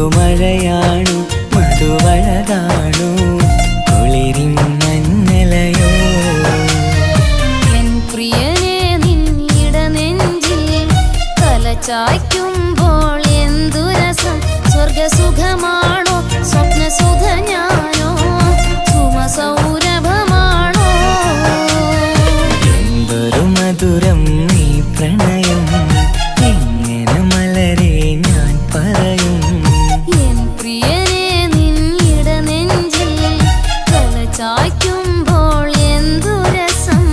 പുതുമഴയാണു മധുവഴകാണു കുളിരിൻ മഞ്ഞലയോ N പ്രിയനെ നിന്നിട നെഞ്ചിൽ തലചായ്ക്കുമ്പോൾ എന്തു രസം സ്വർഗസുഖമാണോ സ്വപ്നസുഖ ഞാനോ സുമസൗരഭമാണോ എന്തൊരു മധുരം നീ പ്രണയം എങ്ങനെ മലരെ ഞാൻ പറയും എൻ പ്രിയനെ നിന്നിട നെഞ്ചിൽ തലചായ്ക്കുമ്പോൾ എന്തു രസം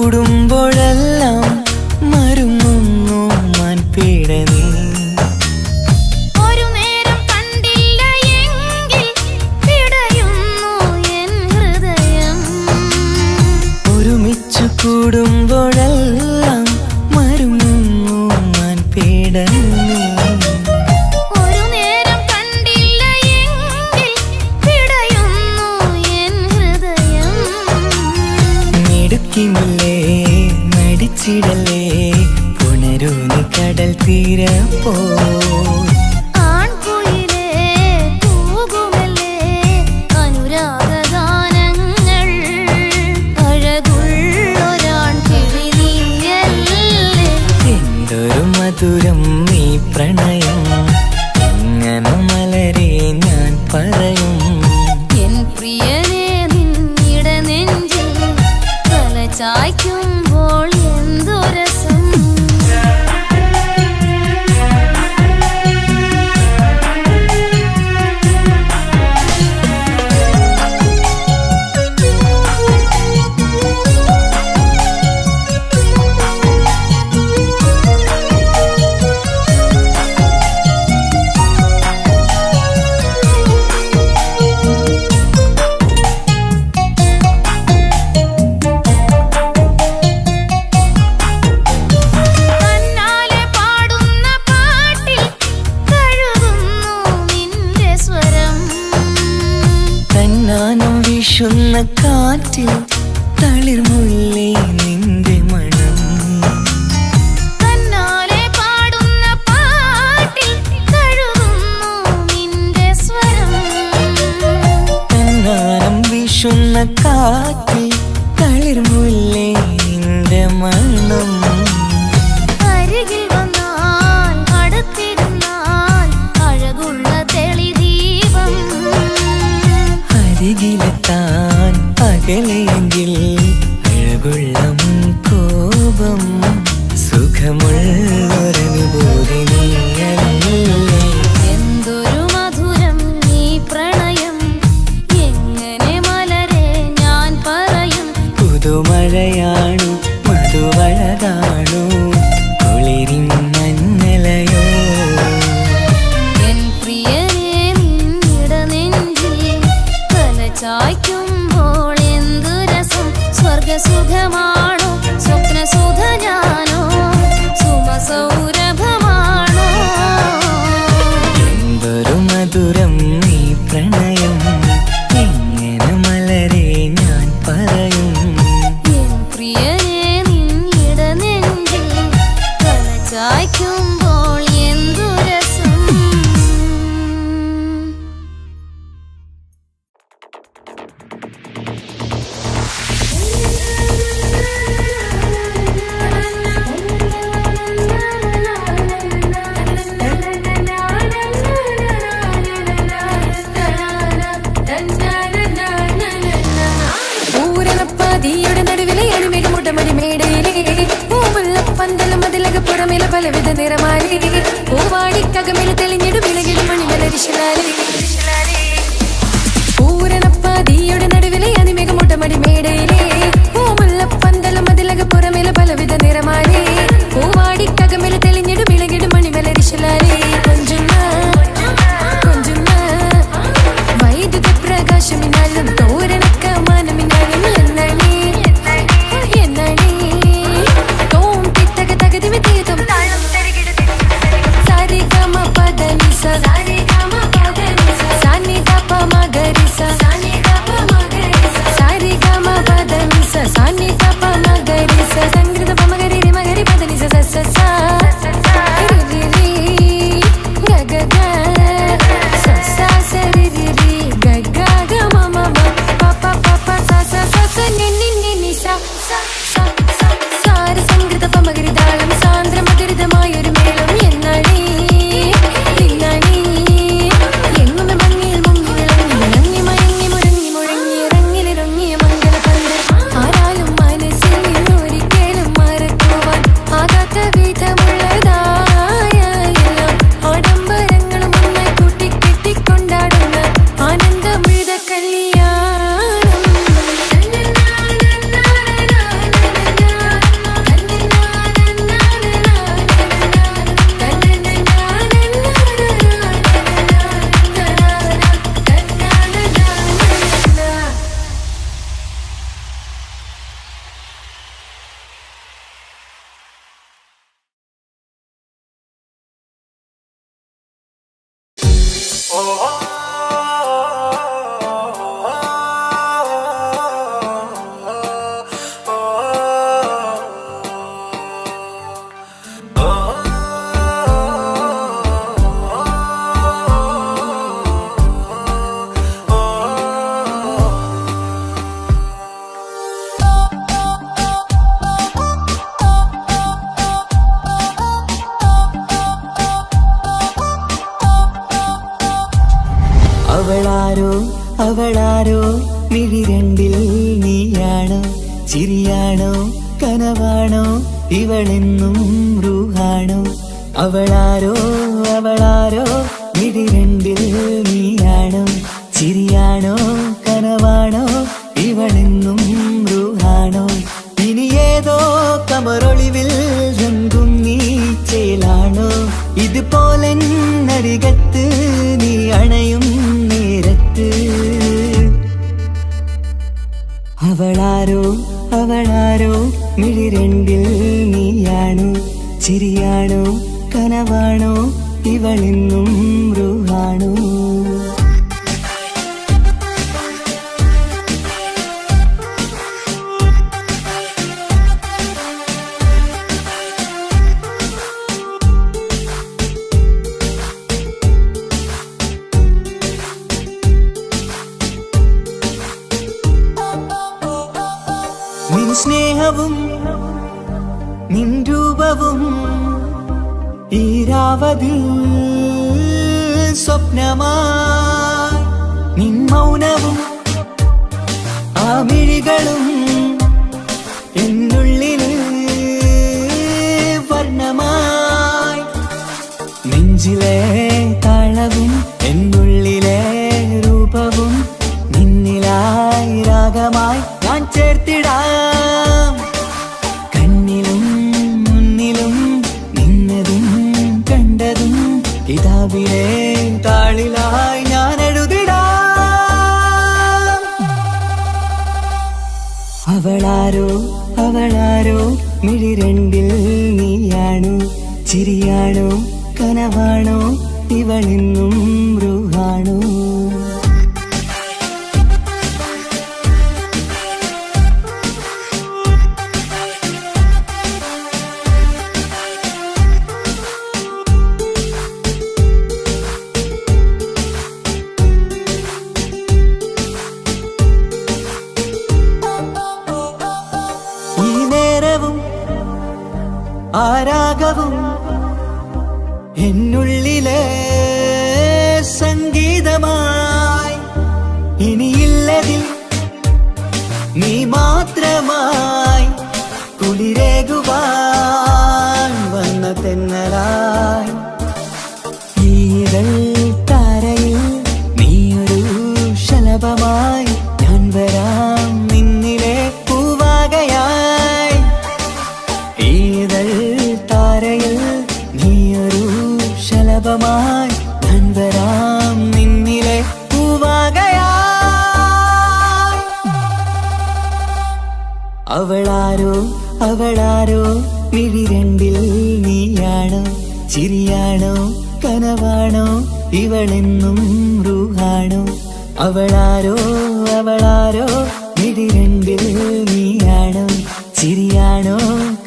കൂടുമ്പോഴെല്ലാം മരുങ്ങുന്നു മാൻപീടനീ ഒരു നേരം കണ്ടില്ല എങ്കിൽ പിടയുന്നു എൻ ഹൃദയം ഒരുമിച്ചു കൂടുമ്പോഴെല്ലാം മരുങ്ങുന്നു മാൻപീടനീ ഒരു നേരം കണ്ടില്ല എങ്കിൽ പിടയുന്നു എൻ ഹൃദയം മിടുക്കിമില്ലേ നടിച്ചിടലേ പുണരൂ നീ കടൽ തീരപ്പോ ആൺകുയിലേ കൂകുമല്ലേ അനുരാഗഗാനങ്ങൾ അഴകുള്ളൊരാൺ കിളി നീയല്ലേ എന്തൊരു മധുരം നീ പ്രണയം എങ്ങനെ മലരെ ഞാൻ പറയും എൻ പ്രിയനെ നിന്നിട നെഞ്ചിൽ തലചായ്ക്കുമ്പോൾ എന്തു രസം തന്നാലെ പാടുന്ന പാട്ടിൽ കഴുകുന്നു നിന്റെ സ്വരം തന്നാനം വീശുന്ന കാറ്റിൽ തളിർമുല്ലേ നിന്റെ മണം തന്നാലെ പാടുന്ന പാട്ടിൽ കഴുകുന്നു നിന്റെ സ്വരം തന്നാനം വീശുന്ന കാറ്റിൽ തളിർമുല്ലേ നിന്റെ മണം അരികിൽ വന്നാൽ അടുത്തിരുന്നാൽ അഴകുള്ള തെളിദീപം അരികിലെത്താൻ അകലെയെങ്കിൽ അഴകുള്ള കോപം സുഖമുള്ളൊരനുഭൂതി നീയല്ലേ എന്തൊരു മധുരം നീ പ്രണയം എങ്ങനെ മലരെ ഞാൻ പറയും പുതുമഴയാണു മധുവഴകാണു കുളിരിൻ മഞ്ഞലയോ എൻ പ്രിയനെ നിന്നിട നെഞ്ചിൽ തലചായ്ക്കുമ്പോൾ എന്തു രസം സ്വർഗസുഖമാണോ സ്വപ്നസുഖ ഞാനോ സുമസൗരഭമാണോ എന്തൊരു മധുരം നീ പ്രണയം എങ്ങനെ മലരെ ഞാൻ പറയും എൻ പ്രിയനെ നിന്നിട നെഞ്ചിൽ തലചായ്ക്കുമ്പോൾ എന്തു രസം പൂരണപ്പാതിയുടെ നടുവിലെ അണിമിടുമുട്ടമടി മേടയിലെ പൂമുള്ള പന്തലും അതിലക പുറമില പലവിധ നിറമാലി പൂവാടിക്കകമിൽ തെളിഞ്ഞിടും വിളകിടും മണിമലരിശിലാലി പൂരണപ്പാതിയുടെ നടുവിലെ അണിമിടുമുട്ടമടി മേടയിലെ പൂമുള്ള പന്തലും അതിലക പുറമില പലവിധ നിറമാലി പൂവാടിക്കകമിൽ തെളിഞ്ഞിടും വിളകിടും മണിമലരിശിലാലി കൊഞ്ചുന്ന സാരി ഗമ പദ നിസ സാനി ദപ മഗരിസ സാനി ദപ മഗരിസ സാരി ഗമ പദ നിസ സാനി ദപ മഗരിസ സംഗൃത പ മഗരി രി മഗരി പദ നിസ സ സ സ രി രി ഗ ഗ ഗ സ സ സ രി രി രി ഗ ഗ ഗ മ മ മ പ പ പ പ സ സ സ സ നി നി നി നി സ സ സ സ സാര സംഗൃത പ മഗരി താളം സാന്ദ്ര മധുരിതമായൊരു മേളം എന്നടി പിന്നടി എങ്ങും ഭംഗിയിൽ മുങ്ങി വിളങ്ങി വിളങ്ങി മയങ്ങി മുഴങ്ങി മുഴങ്ങി ഇറങ്ങിലിറങ്ങിയ മംഗളപന്തൽ ആരാലും മനസ്സിൽ നിന്നൊരിക്കലും മറക്കുവാൻ ആകാത്ത വിധമുള്ളതായ എല്ലാം ആഡംബരങ്ങളും ഒന്നായി കൂട്ടിക്കെട്ടിക്കൊണ്ടാടുന്ന ആനന്ദമൃത കല്യാണം അവളാരോ അവളാരോ മിഴി രണ്ടിൽ നീയാണോ ചിരിയാണോ കനവാണോ ഇവളെന്നും റൂഹാണോ അവളാരോ അവളാരോ മിഴി രണ്ടിൽ നീയാണോ ചിരിയാണോ കനവാണോ ഇവളെന്നും റൂഹാണോ ഇനി ഏതോ കമറൊളിവിൽ രംഗും നീ ചേലാണോ ഇതുപോലെ നരികത്ത് നീ അണയും നേരത്ത് അവളാരോ അവളാരോ മിഴി രണ്ടിൽ നീയാണോ ചിരിയാണോ കനവാണോ ഇവളെന്നും റൂഹാണോ നിൻ സ്നേഹവും നിൻ രൂപവും ഈരാവതിൽ സ്വപ്നമായി നിൻ മൗനവും ആ മിഴികളും എന്നുള്ളിൽ വർണ്ണമായി നെഞ്ചിലെ താളവും എന്നുള്ളിലെ രൂപവും നിന്നിലായി രാഗമായി ഞാൻ ചേർത്തിടാം കണ്ണിലും മുന്നിലും നിന്നതും കണ്ടതും കിതാബിലെ താളിലായി ഞാൻ എഴുതിടാം അവളാരോ അവളാരോ മിഴി രണ്ടിൽ നീയാണോ ചിരിയാണോ കനവാണോ ഇവളെന്നും റൂഹാണോ ആരാഗവും എന്നുള്ളിലെ സംഗീതമായി ഇനിയില്ലതിൽ നീ മാത്രമായി കുളിരേകുവാൻ വന്ന തെന്നലായി ഈതൾ താരയിൽ നീയൊരു ശലഭമായി ഞാൻ വരാം നിന്നിലെ പൂവാകയായി ഈതൾ താരയിൽ നീയൊരു ശലഭമായി ഞാൻ വരാം നിന്നിലെ പൂവാകയായി അവളാരോ അവളാരോ മിഴി രണ്ടിൽ നീയാണോ ചിരിയാണോ കനവാണോ ഇവളെന്നും റൂഹാണോ അവളാരോ അവളാരോ മിഴിരണ്ടിൽ നീയാണോ ചിരിയാണോ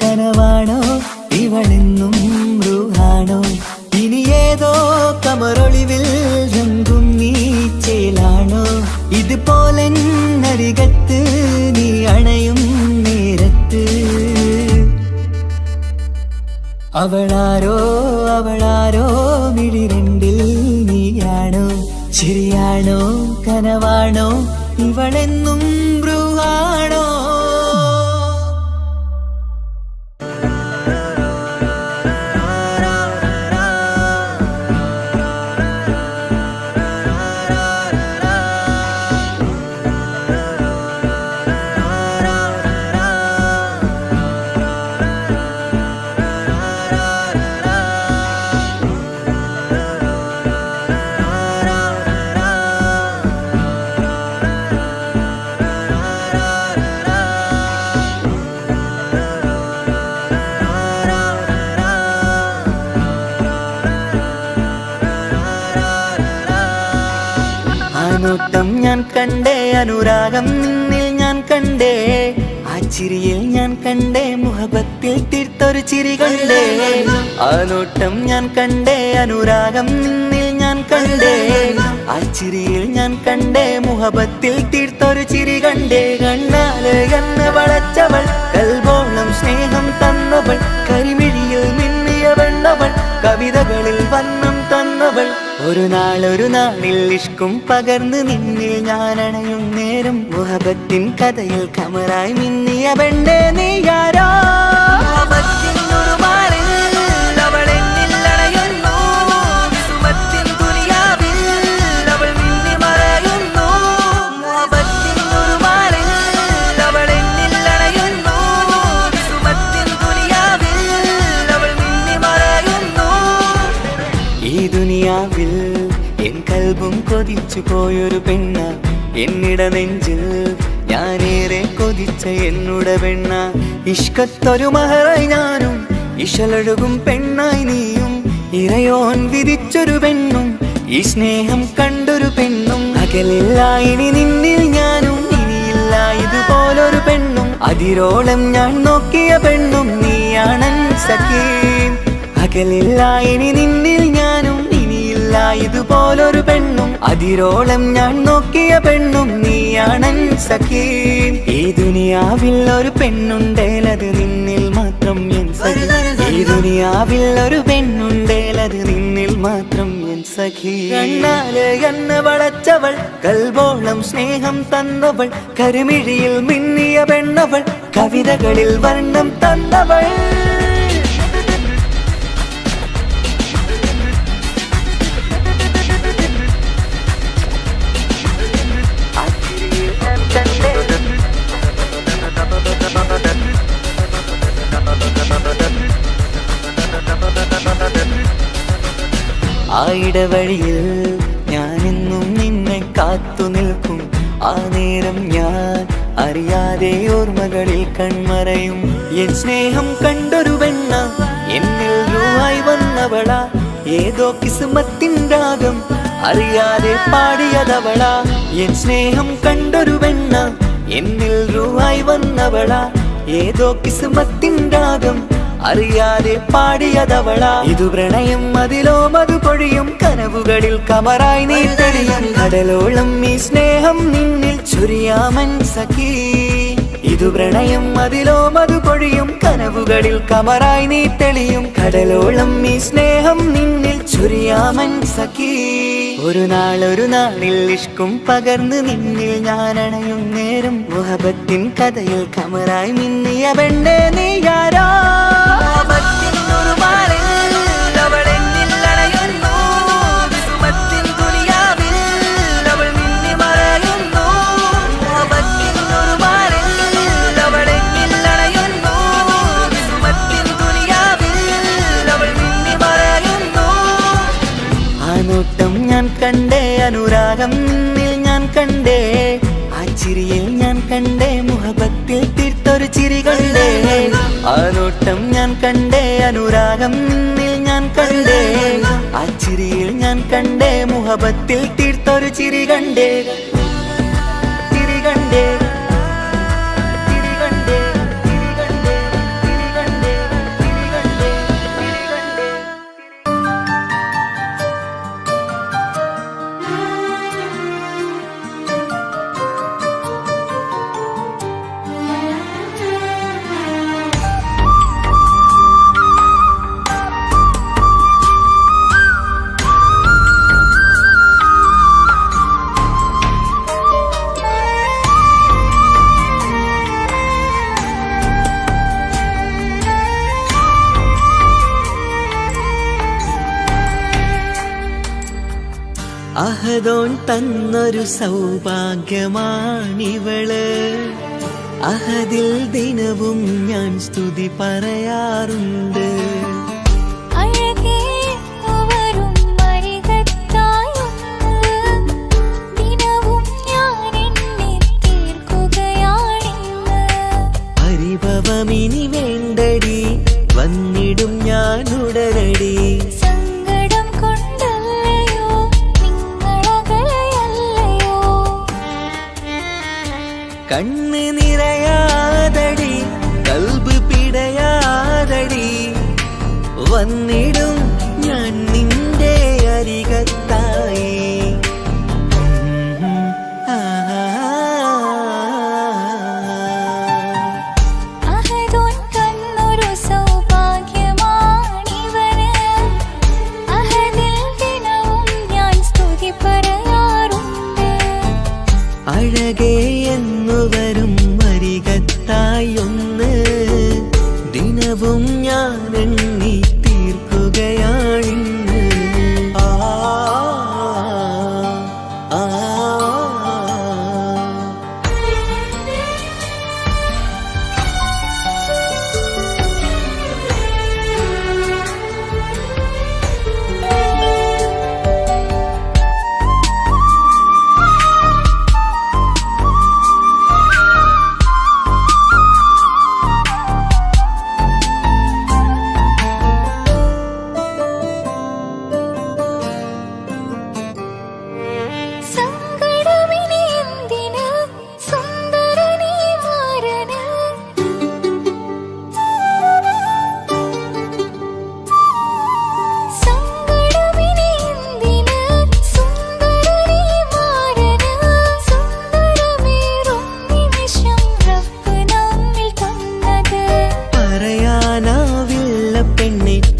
കനവാണോ ഇവളെന്നും റൂഹാണോ ഇനി ഏതോ കമറൊളിവിൽ രംഗും നീ ചേലാണോ ഇതുപോലെ നരികത്ത് നീ അണയും നേരത്ത് അവളാരോ അവളാരോ മിഴിരണ്ടിൽ നീയാണോ ചിരിയാണോ കനവാണോ ഇവളെന്നും ബ്രൂഹാണോ നോട്ടം ഞാൻ കണ്ടേ അനുരാഗം നിന്നിൽ ഞാൻ കണ്ടേ ആ ചിരിയിൽ ഞാൻ കണ്ടേ മുഹബത്തിൽ തീർത്തൊരു ചിരി കണ്ടേ ആ നോട്ടം ഞാൻ കണ്ടേ അനുരാഗം നിന്നിൽ ഞാൻ കണ്ടേ ആ ചിരിയിൽ ഞാൻ കണ്ടേ മുഹബത്തിൽ തീർത്തൊരു ചിരി കണ്ടേ കണ്ണാല് എന്നെ വളച്ചവൾ കൽബോളം സ്നേഹം തന്നവൾ കരിമിഴിയിൽ മിന്നിയ വെണ്ണവൾ കവിതകളിൽ വന്നം തന്നവൾ ഒരു നാളിൽ ഇഷ്കും പകർന്ന് നിന്നിൽ ഞാൻ അണയും നേരം മുഹബത്തിൻ കഥയിൽ കമറായി മിന്നിയ പെണ്ണേ നീയാരോ ഈ ദുനിയാവിൽ എൻ കൽബും കൊതിച്ചു പോയൊരു പെണ്ണ എന്നിട നെഞ്ചിൽ ഞാനേറെ കൊതിച്ച എന്നുടെ പെണ്ണ ഇഷ്കത്തൊരു മഹറായി ഞാനും ഇശലൊഴുകും പെണ്ണായി നീയും ഇറയോൻ വിധിച്ചൊരു പെണ്ണും ഈ സ്നേഹം കണ്ടൊരു പെണ്ണും അകലില്ല ഇനി നിന്നിൽ ഞാനും ഇനിയില്ല ഇതുപോലൊരു പെണ്ണും അതിരോളം ഞാൻ നോക്കിയ പെണ്ണും നീയാണൻ സഖീ അകലില്ല ഇനി നിന്നിൽ ഞാനും ഇനിയില്ല ഇതുപോലൊരു പെണ്ണും അതിരോളം ഞാൻ നോക്കിയ പെണ്ണും നീയാണൻ സഖീ ഈ ദുനിയാവിൽ ഒരു പെണ്ണുണ്ടേലത് നിന്നിൽ മാത്രം എൻ സഖി ഈ ദുനിയാവിൽ ഒരു പെണ്ണുണ്ടേലത് നിന്നിൽ മാത്രം എൻ സഖി കണ്ണാല് എന്നെ വളച്ചവൾ കൽബോളം സ്നേഹം തന്നവൾ കരുമിഴിയിൽ മിന്നിയ പെണ്ണവൾ കവിതകളിൽ വർണ്ണം തന്നവൾ ആ ഇടവഴിയിൽ ഞാനെന്നും നിന്നെ കാത്തു നിൽക്കും ആ നേരം ഞാൻ അറിയാതെ ഓർമ്മകളിൽ കൺമറയും എൻ സ്നേഹം കണ്ടൊരു പെണ്ണ എന്നിൽ റൂഹായി വന്നവളാ ഏതോ കിസ്മത്തിൻ രാഗം അറിയാതെ പാടിയതവളാ എൻ സ്നേഹം കണ്ടൊരു പെണ്ണ എന്നിൽ റൂഹായി വന്നവളാ ഏതോ കിസ്മത്തിൻ രാഗം അറിയാതെ പാടിയതവളാ ഇതു പ്രണയം അതിലോ മധു പൊഴിയും കനവുകളിൽ കമറായി നീ തെളിയും കടലോളം ഈ സ്നേഹം നിന്നിൽ ചൊരിയാമൻ സഖീ ഇതു പ്രണയം അതിലോ മധു പൊഴിയും കനവുകളിൽ കമറായി നീ തെളിയും കടലോളം ഈ സ്നേഹം നിന്നിൽ ചൊരിയാമൻ സഖീ ഒരു നാളിൽ ഇഷ്കും പകർന്ന് നിന്നിൽ ഞാൻ അണയും നേരം മുഹബത്തിൻ കഥയിൽ കമറായി മിന്നിയ പെണ്ണേ നീയാരോ നോട്ടം ഞാൻ കണ്ടേ അനുരാഗം നിന്നിൽ ഞാൻ കണ്ടേ ആ ചിരിയിൽ ഞാൻ കണ്ടേ മുഹബത്തിൽ തീർത്തൊരു ചിരി കണ്ടേ ആ നോട്ടം ഞാൻ കണ്ടേ അനുരാഗം നിന്നിൽ ഞാൻ ഞാൻ കണ്ടേ ആ ചിരിയിൽ ഞാൻ കണ്ടേ മുഹബത്തിൽ തീർത്തൊരു ചിരി കണ്ടേ ചിരി കണ്ടേ ചിരി കണ്ടേ ചിരി കണ്ടേ ചിരി കണ്ടേ ചിരി കണ്ടേ ചിരി കണ്ടേ. അഹദോൻ തന്നൊരു സൗഭാഗ്യമാണിവള് അഹദിൽ ദിനവും ഞാൻ സ്തുതി പറയാറുണ്ട്. പരിഭവമിനി വേണ്ടടി വന്നിടും ഞാൻ ഉടനടി. കണ്ണ് നിറയാതടി കൽബ് പിടയാതടി വന്നിടും ഞാൻ നിന്റെ അരികത്തായി. അഴകേ എന്നുവരും അരികത്തായി ഒന്ന് ദിനവും ഞാൻ എണ്ണി തീർക്കുകയാണിന്ന്. ആ ആ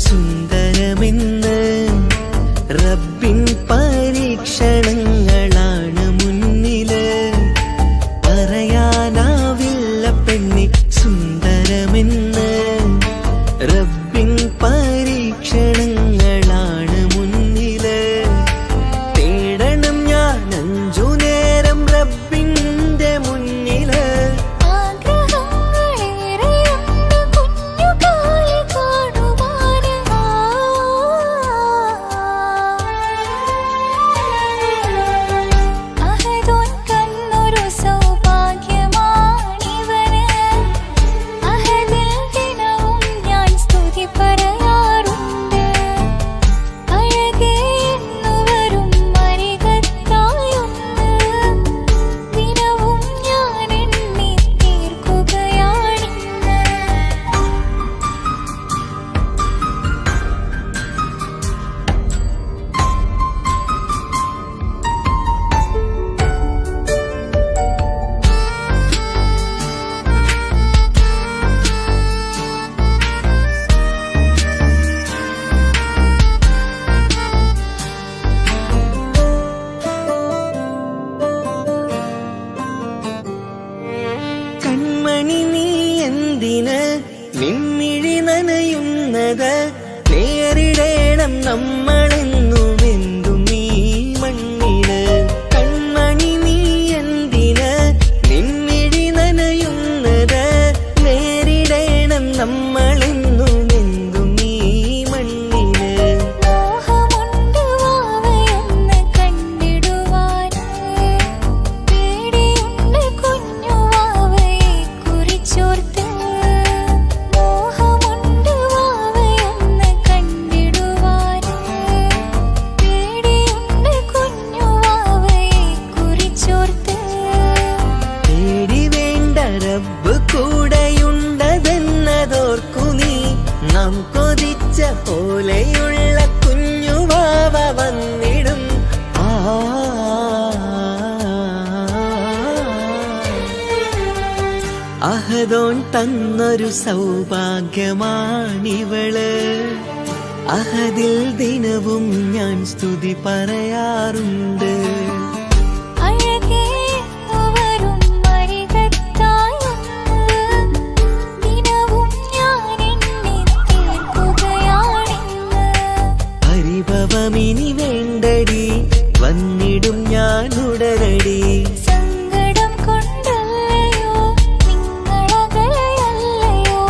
സുന്ദരമെന്ന് റബ്ബിൻ പരീക്ഷണങ്ങളാണ് മുന്നില്. പറയാനാവില്ല പെണ്ണെ സുന്ദരമെന്ന് റബ്ബിൻ പരീക്ഷണങ്ങളാണ് മുന്നില്. തേടണം ഞാൻ 5 നേരം റബ്ബിന്റെ മുന്നില്. അഹദോൻ തന്നൊരു സൗഭാഗ്യമാണിവള്. അഹദിൽ ദിനവും ഞാൻ സ്തുതി പറയാറുണ്ട്. പരിഭവമിനി വേണ്ടടി, വന്നിടും ഞാൻ ഉടനടി. സങ്കടം കൊണ്ടല്ലയോ നിങ്ങളകലയല്ലയോ.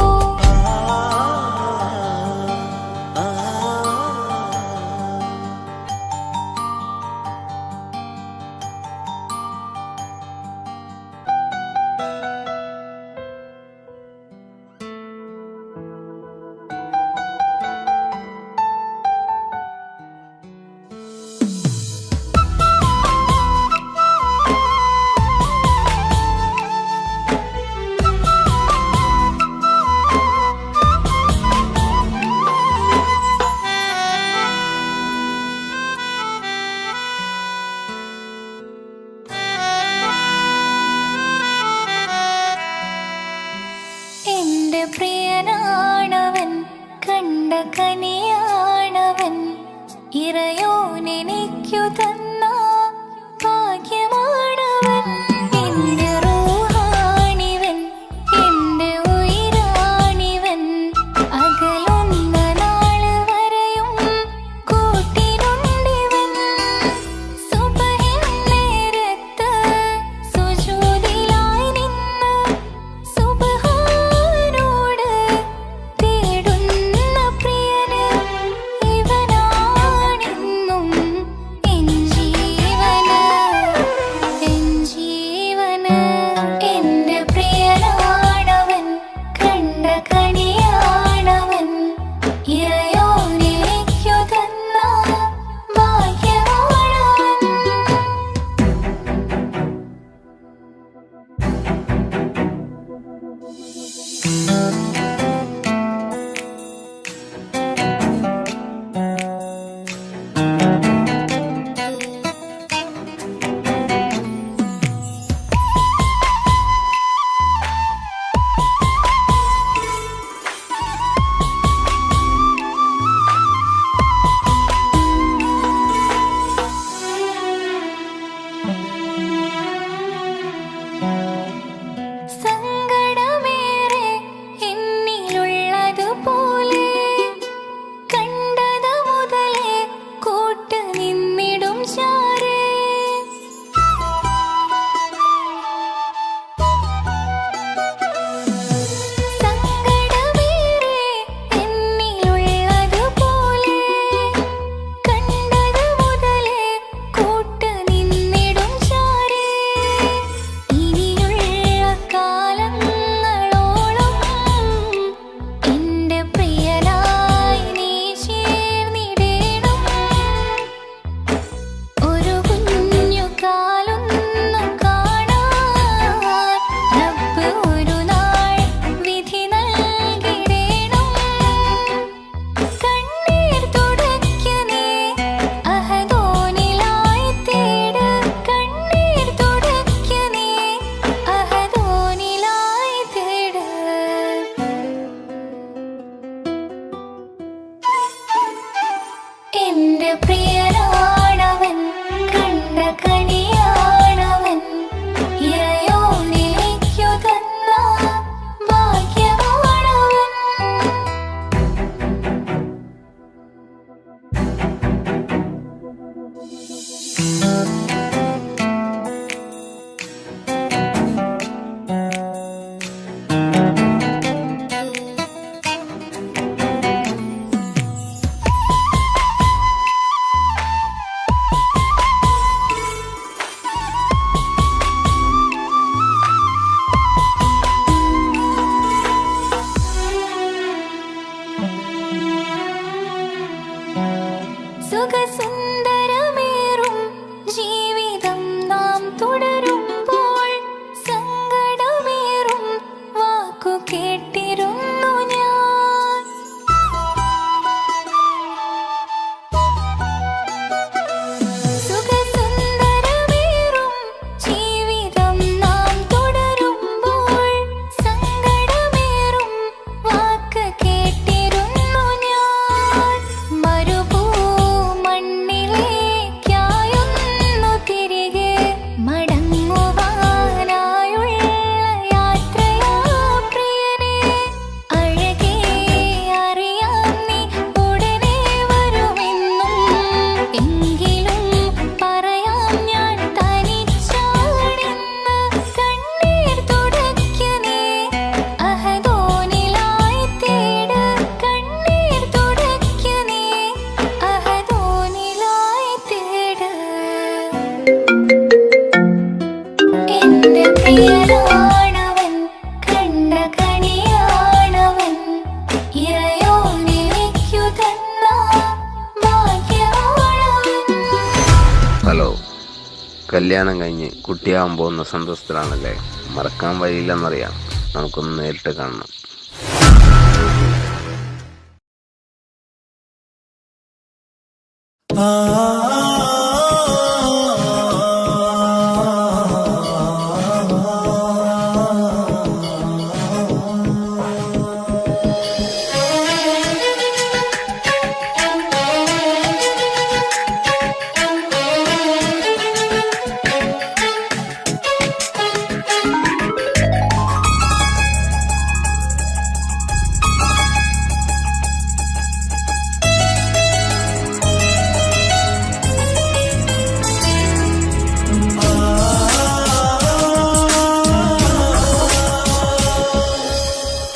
എന്റെ പ്രിയനാണവൻ, കണ്ട കനിയാണവൻ, ഇറയോനെനിക്കു തന്ന ഭാഗ്യമാണവൻ. എന്റെ റൂഹാണിവൻ, എന്റെ ഉയിരാണിവൻ, അകലുന്ന നാള് വരെയും കൂട്ടിനുണ്ടിവൻ. സുബഹിൻ നേരത്ത് സുജൂദിലായി നിന്ന് സുബ്ഹാനോട് തേടുന്ന പ്രിയന് ഇവനാണെന്നും എൻ ജീവന്, എൻ ജീവന്. എന്റെ പ്രിയനാണവൻ, കണ്ട കണിയാണവൻ, ഇറയോനെനിക്കു തന്ന ഭാഗ്യമാണവൻ. സങ്കടമേറെ എന്നിലുള്ളതുപോലെ കണ്ടത് മുതലേ കൂട്ട് നിന്നിടും ചാരേ. സങ്കടമേറെ എന്നിലുള്ളതുപോലെ കണ്ടത് മുതലേ കൂട്ട് നിന്നിടും ചാരേ. ഇനിയുള്ള കാലങ്ങളോളം എന്റെ പ്രിയനായി നീ ചേർന്നിടേണം. ഒരു കുഞ്ഞു കാലൊന്നു കാണാൻ റബ്ബ് ഒരു നാൾ വിധി നൽകിടേണം. കണ്ണീർ തുടയ്ക്ക നീ അഹദോനിലായി തേട്, കണ്ണീർ തുടയ്ക്ക നീ അഹദോനിലായി തേട്. എന്റെ പ്രിയനാണവൻ, കണ്ട കണിയാണവൻ, ഇറയോനെനിക്കു തന്ന ഭാഗ്യമാണവൻ. സുഖസുന്ദരമേറും പ്രിയനാണവൻ കണ്ട കണിയാണവൻ ഇറയോനിലേക്കു തന്ന ഭാഗ്യമാണവൻ. ഹലോ, കല്യാണം കഴിഞ്ഞ് കുട്ടിയാവാൻ പോകുന്ന സന്തോഷത്തിലാണല്ലേ? മറക്കാൻ വഴിയില്ലെന്നറിയാം. നമുക്കൊന്ന് നേരിട്ട് കാണണം.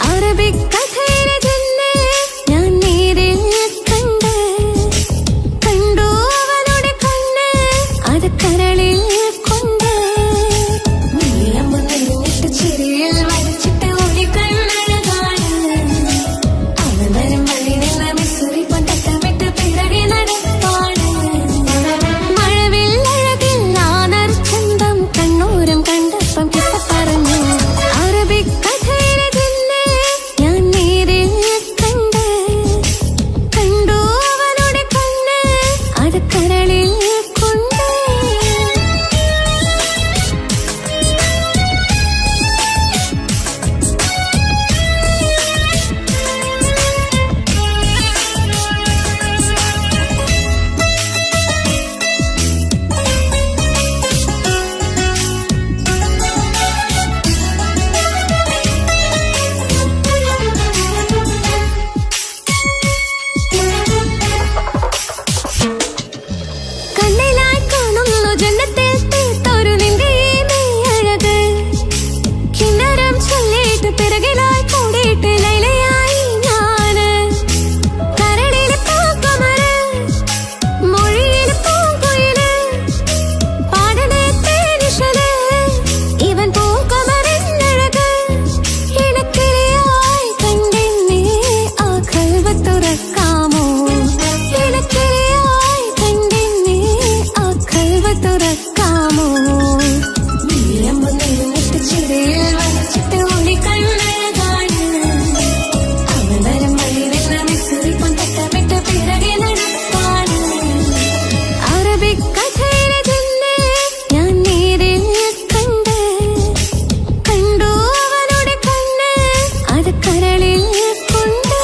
അറബിക്കഥയിലെ ജന്നെ ഞാൻ നേരിൽ കണ്ട് കണ്ടു അവളുടെ കണ്ണ് അത് കരളിൽ കൊണ്ട് നീയമ്പ് നിന്നിട്ട് ചിരിയിൽ വരച്ചിട്ട് ഒളി കണ്ണഴകാണ് അവൻ വരും വഴി നിന്ന് മിസ്സുറി കൊണ്ടട്ടമിട്ട് പിറകെ നടപ്പാണ് മഴവിൽ അഴകിൽ നാനർ ചന്തം കണ്ണൂരം കണ്ടപ്പം കിട്ട പറഞ്ഞു അറബിക്കഥയിലെ ജന്നെ ഞാൻ നേരിൽ കണ്ട് കണ്ടു അവളുടെ കണ്ണ് അത് കരളിൽ കൊണ്ട് കണ്ണിലായി കാണുന്നു ജന്നത്തിൽ തീർത്തൊരു നിന്റെ അഴക് കിന്നരം ചൊല്ലിയിട്ട് പിറകിലായി കൂടിയിട്ട് ലൈലയായി ഞാന് കരളിലെ പൂക്കുമര് മൊഴിയിലെ പൂങ്കുയില് പാടണേ തേനിശല് ഇവൻ പൂക്കുമരഴക് ഇണക്കിരിയായി കണ്ടെന്നെ ആ കൽവ് തുറക്കാമോ ഇണക്കിരിയായി കണ്ടെന്നെ ആ കൽവ് തുറക്കാമോ നീയമ്പ് നിന്നിട്ട് ചിരിയിൽ വരച്ചിട്ട് ഒളി കണ്ണഴകാണ് അവൻ വരും വഴി നിന്ന് മിസ്സുറി കൊണ്ടട്ടമിട്ട് പിറകെ നടപ്പാണ് അറബിക്കഥയിലെ ജന്നെ ഞാൻ നേരിൽ കണ്ട് കണ്ടു അവളുടെ കണ്ണ് അത് കരളിൽ കൊണ്ട്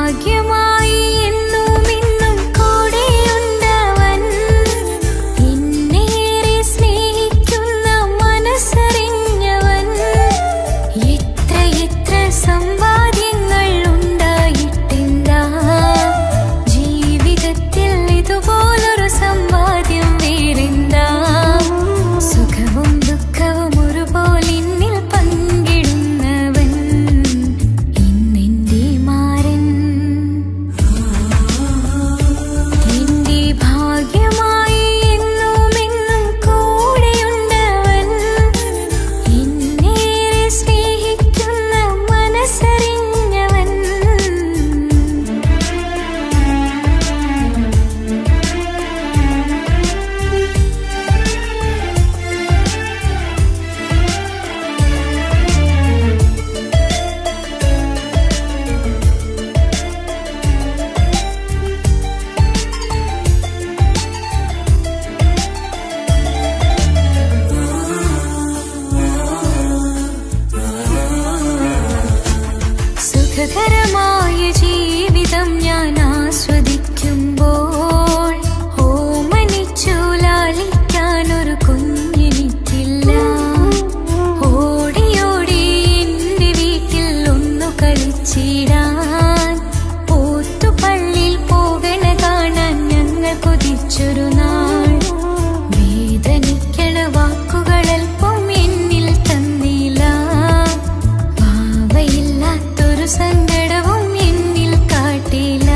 ഭാഗ്യമായി എന്നും ഇന്നും കൂടെയുണ്ടവൻ എന്നേറെ സ്നേഹിക്കുന്ന മനസ്സറിഞ്ഞവൻ എത്ര എത്ര സമ്പാദ്യങ്ങൾ ഉണ്ടായിട്ടില്ല ജീവിതത്തിൽ ഇതുപോലൊരു സമ്പാദ്യം വേറെന്താ സുഖവും ദുഃഖവും ഒരുപോലെ എന്നിൽ പങ്കിടുന്നവൻ ഇന്നെന്റെ മാരൻ എന്റെ ഭാഗ്യമായി എന്നും എന്നും കൂടെയുണ്ടവൻ എന്നേറെ സ്നേഹിക്കുന്ന മനസ്സറിഞ്ഞവൻ സുഖകരമായ ജീവിതം ഞാൻ ആസ്വദിക്കുമ്പോൾ ഓമനിച്ചു ലാളിക്കാനൊരു കുഞ്ഞെനിക്കില്ല ഓടി ഓടി എൻ്റെ വീട്ടിൽ ഒന്നു കളിച്ചിടാൻ പോത്തുപള്ളിയിൽ പോകണ കാണാൻ ഞങ്ങൾ കൊതിച്ചൊരു നാൾ വേദനിക്കണ വാക്കുകളൽപ്പം എന്നിൽ തന്നില്ല വാവയില്ലാത്തൊരു സങ്കടവും എന്നിൽ കാട്ടില്ല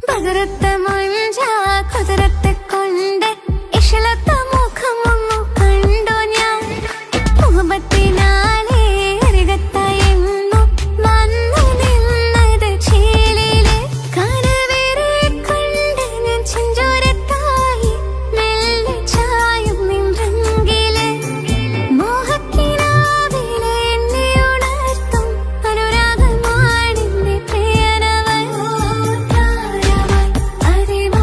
പകരത്ത മുഞ്ച കുതിരത്തെ കൊണ്ട് ഇഷളത്ത മുഖമൊന്നു കണ്ടു ഞാൻ മുഹബത്തിനാലേ അരികത്തായെന്നു വന്നു നിന്നത് ചേലിലെ കനവേറെ കണ്ട് ഞാൻ ചെഞ്ചോരത്തായി മെല്ലെ ചായും നിൻറങ്കിലെ മോഹക്കിനാവിലെ എന്നെ ഉണർത്തും അനുരാഗമാണെന്റെ പ്രിയനവൻ താരവൻ അതിവാ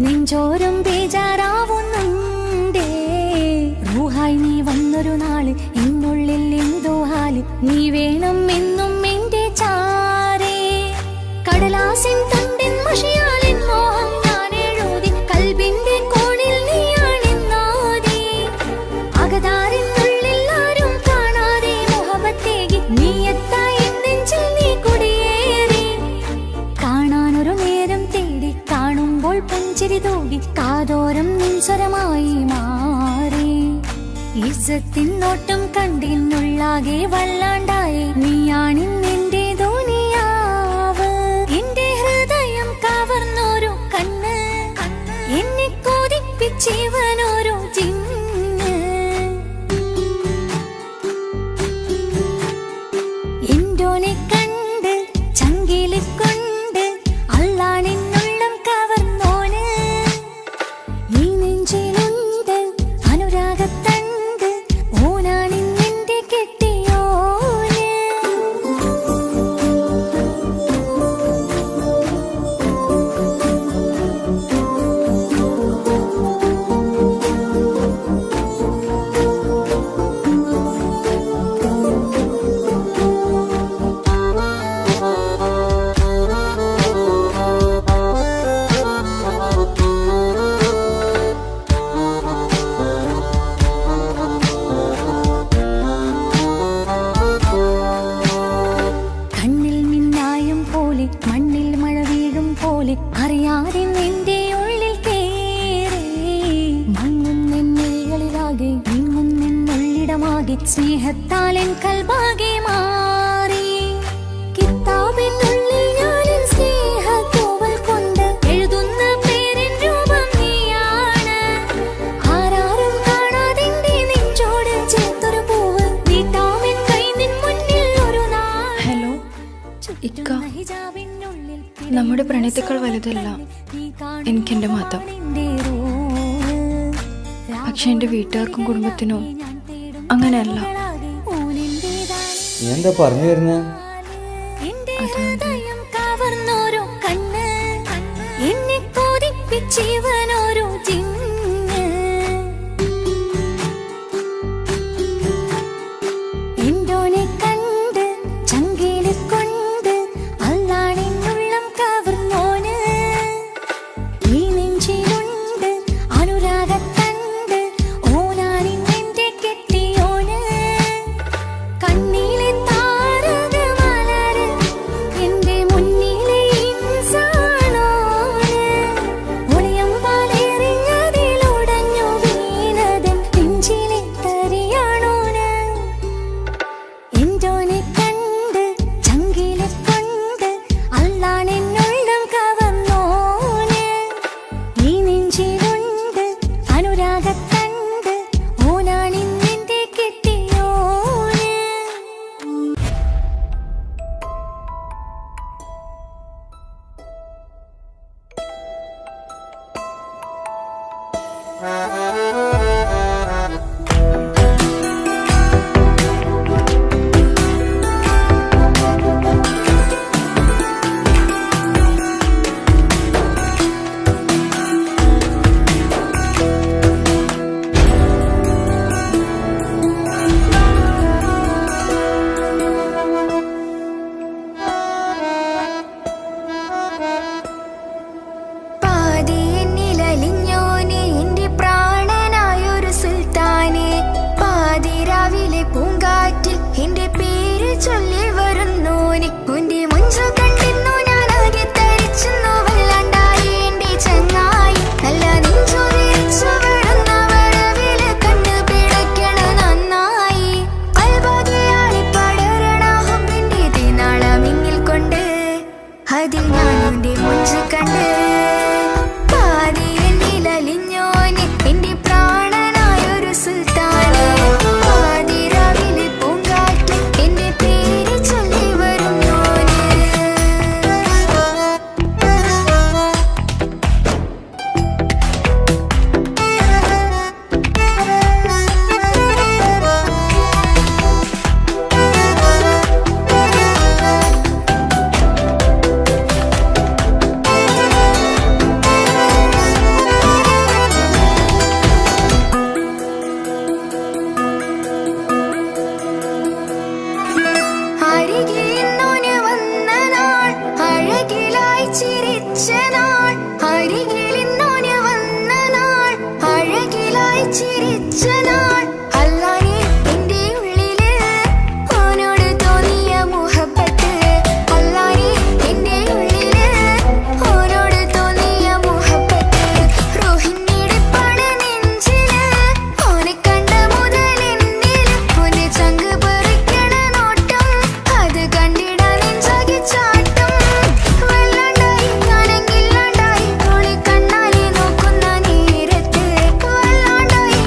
നെഞ്ചോരം ബേജാറാവുന്നുണ്ടേ. റൂഹായി നീ വന്നൊരു നാള് എന്നുള്ളിൽ എന്തോ ഹാല്, നീ വേണം എന്നും എന്റെ ചാരേ. കടലാസിൻ തണ്ടിൻ മഷിയാലിൻ മോഹം ഞാൻ എഴുതി, കൽബിന്റെ കോണിൽ നീയാണെന്നാതി. അകതാരിനുള്ളിൽ ആരും കാണാതെ മുഹബത്തേകി നീ എത്തായി നെഞ്ചിൽ നീ കുടിയേറി. കാണാനൊരു നേരം തേടി കാണുമ്പോൾ പുഞ്ചിരി തൂകി കാതോരം നിൻസ്വരമായി മാറി. ഇസ്സത്തിൻ നോട്ടം കണ്ടിന്നുള്ളാകെ വല്ലാണ്ടായി, നീയാണിന്നെന്റെ ദുനിയാവ്. എന്റെ ഹൃദയം കവർന്നോരു കണ്ണ്, എന്നെ കൊതിപ്പിച്ചിവനോരോ ജിന്ന്. എന്തോനെ കണ്ട് ചങ്കില് കൊണ്ട് അള്ളാണെന്നുള്ളം കവർന്നോന്. ഈ നെഞ്ചിലുണ്ട് അനുരാഗത്തണ്ട്, ഓനാണിന്നെന്റെ കെട്ടിയോന്. കണ്ണിൽ മിന്നായം പോലെ മണ്ണിൽ മഴ വീഴും പോലെ അറിയാതെ നിന്റെ ഉള്ളിൽ കേറി. മങ്ങുന്നെന്നുള്ളിലാകെ നീങ്ങുന്നെന്നുള്ളിടമാകെ സ്നേഹത്താൽ എൻ കൽബാകെ മാറി. കിതാബിനുള്ളിൽ ഞാനെൻ സ്നേഹത്തൂവൽ കൊണ്ട് എഴുതുന്ന പേരിൻ രൂപം നീയാണ്. ആരാരും കാണാതെന്റെ നെഞ്ചോട് ചേർത്തൊരു പൂവ് നീട്ടാമെൻ കൈ നിൻ മുന്നിൽ ഒരു നാൾ. ഹലോ ഇക്ക, നമ്മുടെ പ്രണയത്തേക്കാൾ വലുതല്ല എനിക്കെന്റെ മതം. പക്ഷെ എന്റെ വീട്ടുകാർക്കും കുടുംബത്തിനോ അങ്ങനെയല്ല. നീ എന്താ പറഞ്ഞു വരുന്നേ? ഹൃദയം കവർന്നോരോ കണ്ണ്, എന്നെ കൊതിപ്പിച്ചിവനോരോ ജിന്ന്. എന്തോനെ കണ്ട് ചങ്കില് കൊണ്ട് അള്ളാണെന്നുള്ളം കവർന്നോന്. ഈ നെഞ്ചിലുണ്ട് അനുരാഗത്തണ്ട്, ഓനാണിന്നെന്റെ കെട്ടിയോന്. കണ്ണിലെ താരകമലര് എന്റെ മുന്നിലെ ഇൻസാണോന്. ഒളിയമ്പാലെറിഞ്ഞതിലുടഞ്ഞു വീണതൻ നെഞ്ചിലെ തരിയാണോന്. എന്തോനെ കണ്ട് ചങ്കില് കൊണ്ട് അള്ളാണെന്നുള്ളം കവർന്നോന്. ഈ നെഞ്ചിലുണ്ട് അനുരാഗത്തണ്ട്, ഓനാണിന്നെന്റെ കെട്ടിയോന്. പാതി എന്നിലലിഞ്ഞോനെ എന്റെ പ്രാണനായി ചിരിച്ച നാൾ അല്ലാനെ എന്റെ ഉള്ളില് ഓനോട് തോന്നിയ മുഹബത്ത് അല്ലാനെ എന്റെ ഉള്ളില് ഓനോട് തോന്നിയ മുഹബത്ത് റോഹിണിയുടെ നെഞ്ചില് ഓനെ കണ്ട മുതൽ എന്നില് പൊന്നെ ചങ്ക് പറിക്കണ നോട്ടം അത് കണ്ടിടാൻ നെഞ്ചാകെ ചാട്ടം വല്ലാണ്ടായി ഞാനെങ്കില്ലാണ്ടായി ഓളെ കണ്ണാലെ നോക്കുന്ന നേരത്ത് വല്ലാണ്ടായി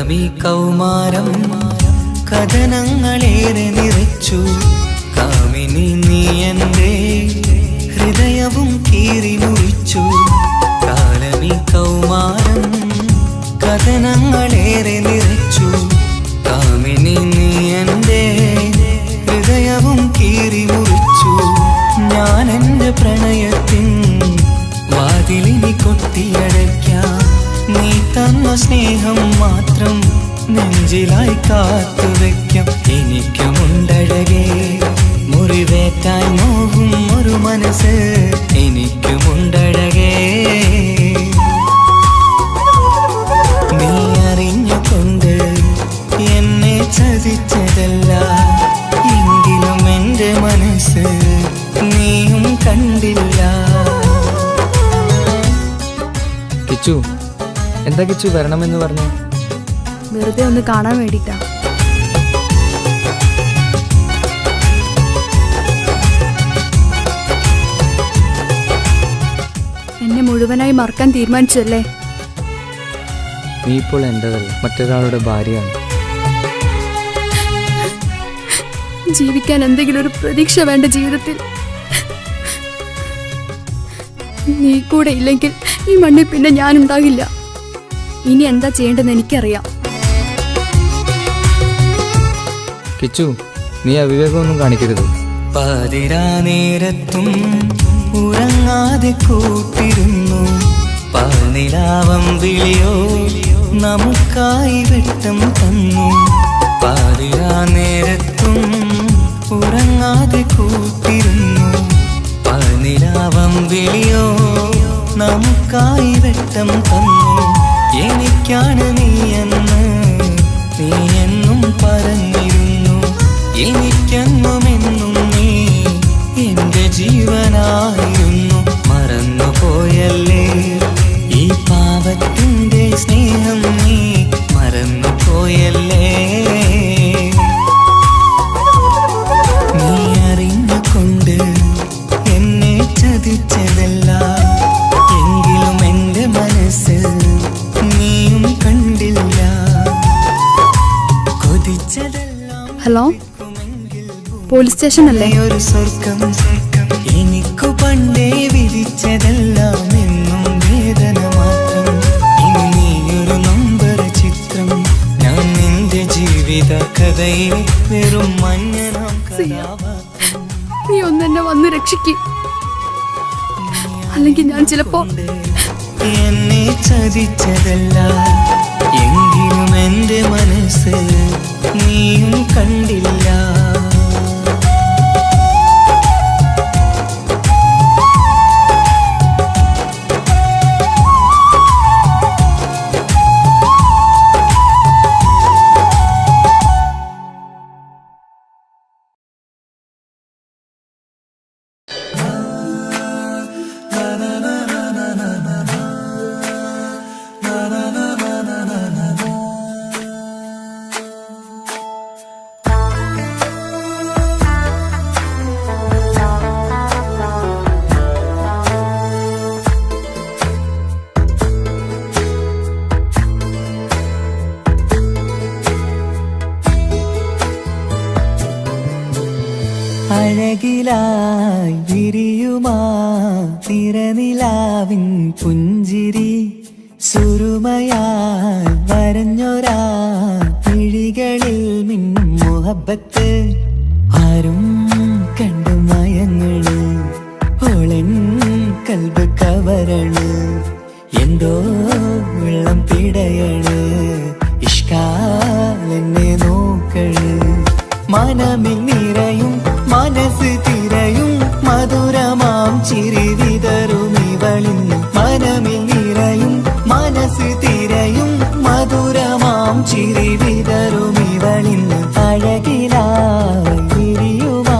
കാലമീ കൗമാരം കഥനങ്ങളേറെ നിറച്ചു. കാമിനി നീ എൻ്റെ ഹൃദയവും കീറി മുറിച്ചു. കാലമീ കൗമാരം കഥനങ്ങളേറെ നിറച്ചു. കാമിനി നീ എൻ്റെ ഹൃദയവും കീറി മുറിച്ചു. ഞാൻ എൻ്റെ പ്രണയത്തിൻ വാതിലിനി കൊട്ടിയടയ്ക്കാം. നീ തന്ന സ്നേഹം മാത്രം നെഞ്ചിലായി കാത്തുവെക്കാം. എനിക്കുമുണ്ടഴകേ മുറിവേറ്റായി നോവും ഒരു മനസ്സ്. എനിക്കുമുണ്ടഴകേ നീ അറിഞ്ഞുകൊണ്ട് എന്നെ ചതിച്ചതല്ല. എങ്കിലും എൻ്റെ മനസ്സ് നീയും കണ്ടില്ല. കിച്ചു, എന്താ കിച്ചു വരണമെന്ന് പറഞ്ഞു? വെറുതെ ഒന്ന് കാണാൻ വേണ്ടിട്ടാ. എന്നെ മുഴുവനായി മറക്കാൻ തീരുമാനിച്ചല്ലേ? നീ ഇപ്പോൾ എൻ്റെതല്ല, മറ്റൊരാളുടെ ഭാര്യയാണ്. ജീവിക്കാൻ എന്തെങ്കിലും ഒരു പ്രതീക്ഷ വേണ്ട ജീവിതത്തിൽ. നീ കൂടെ ഇല്ലെങ്കിൽ ഈ മണ്ണിൽ പിന്നെ ഞാനുണ്ടാകില്ല. ഇനി എന്താ ചെയ്യേണ്ടതെന്ന് എനിക്കറിയാം. കിച്ചു, നീ അവിവേകമൊന്നും കാണിക്കരുത്. പാതിരാ നേരത്തും ഉറങ്ങാതെ കൂട്ടിരുന്നു. പാൽനിലാവം വിളിയോ നമുക്കായി വെട്ടം തന്നു. പാതിരാ നേരത്തും ഉറങ്ങാതെ കൂട്ടിരുന്നു. പാൽനിലാവം വിളിയോ നമുക്കായി വെട്ടം തന്നു. എനിക്കാണ് നീയെന്ന് നീ എന്നും പറഞ്ഞിരുന്നു. എനിക്കെന്നുമെന്നും നീ എൻ്റെ ജീവനായിരുന്നു. മറന്നുപോയല്ലേ ഈ പാവത്തിൻ്റെ സ്നേഹം, നീ മറന്നുപോയല്ലേ. നീ അറിഞ്ഞുകൊണ്ട് എന്നെ ചതിച്ചതല്ല. എങ്കിലും എൻ്റെ മനസ്സ് നീയും കണ്ടില്ല. കൊതിച്ചതെല്ലാം ഹലോ, പോലീസ് സ്റ്റേഷൻ അല്ലേ? ഒരു സ്വർഗം എനിക്കു പണ്ടേ വിധിച്ചതെല്ലാം എന്നും വേദന മാത്രം. ഇനി നീയൊരു നമ്പർ ചിത്രം, ഞാൻ നിന്റെ ജീവിത കഥയിൽ വെറും മഞ്ഞനാം കഥാപാത്രം. നീ ഒന്നെന്നെ വന്ന് രക്ഷിക്ക്, അല്ലെങ്കിൽ ഞാൻ ചിലപ്പോ. എന്നെ ചതിച്ചതല്ല, എങ്കിലും എൻ്റെ മനസ്സ് നീയും കണ്ടില്ല. അഴകിലായി വിരിയുമാ തിരനിലാവിൻ പുഞ്ചിരി, സുരുമയായി വരഞ്ഞൊരാ മിഴികളിൽ മിന്നും മുഹബത്ത്. ആരും കണ്ടു മയങ്ങള് ഓളൻ കൽബ് കവരണ്. എന്തോ വെള്ളം പിടയണ്, ഇഷ്കാലെന്നെ നോക്കള്. മനമിൽ നിറയും മനസ്സ് തിരയും മധുരമാം ചിരി വിതറും ഇവളിന്ന്. മനമിൽ നിറയും മനസ്സ് തിരയും മധുരമാം ചിരി വിതറും ഇവളിന്ന്. അഴകിലായി വിരിയുമാ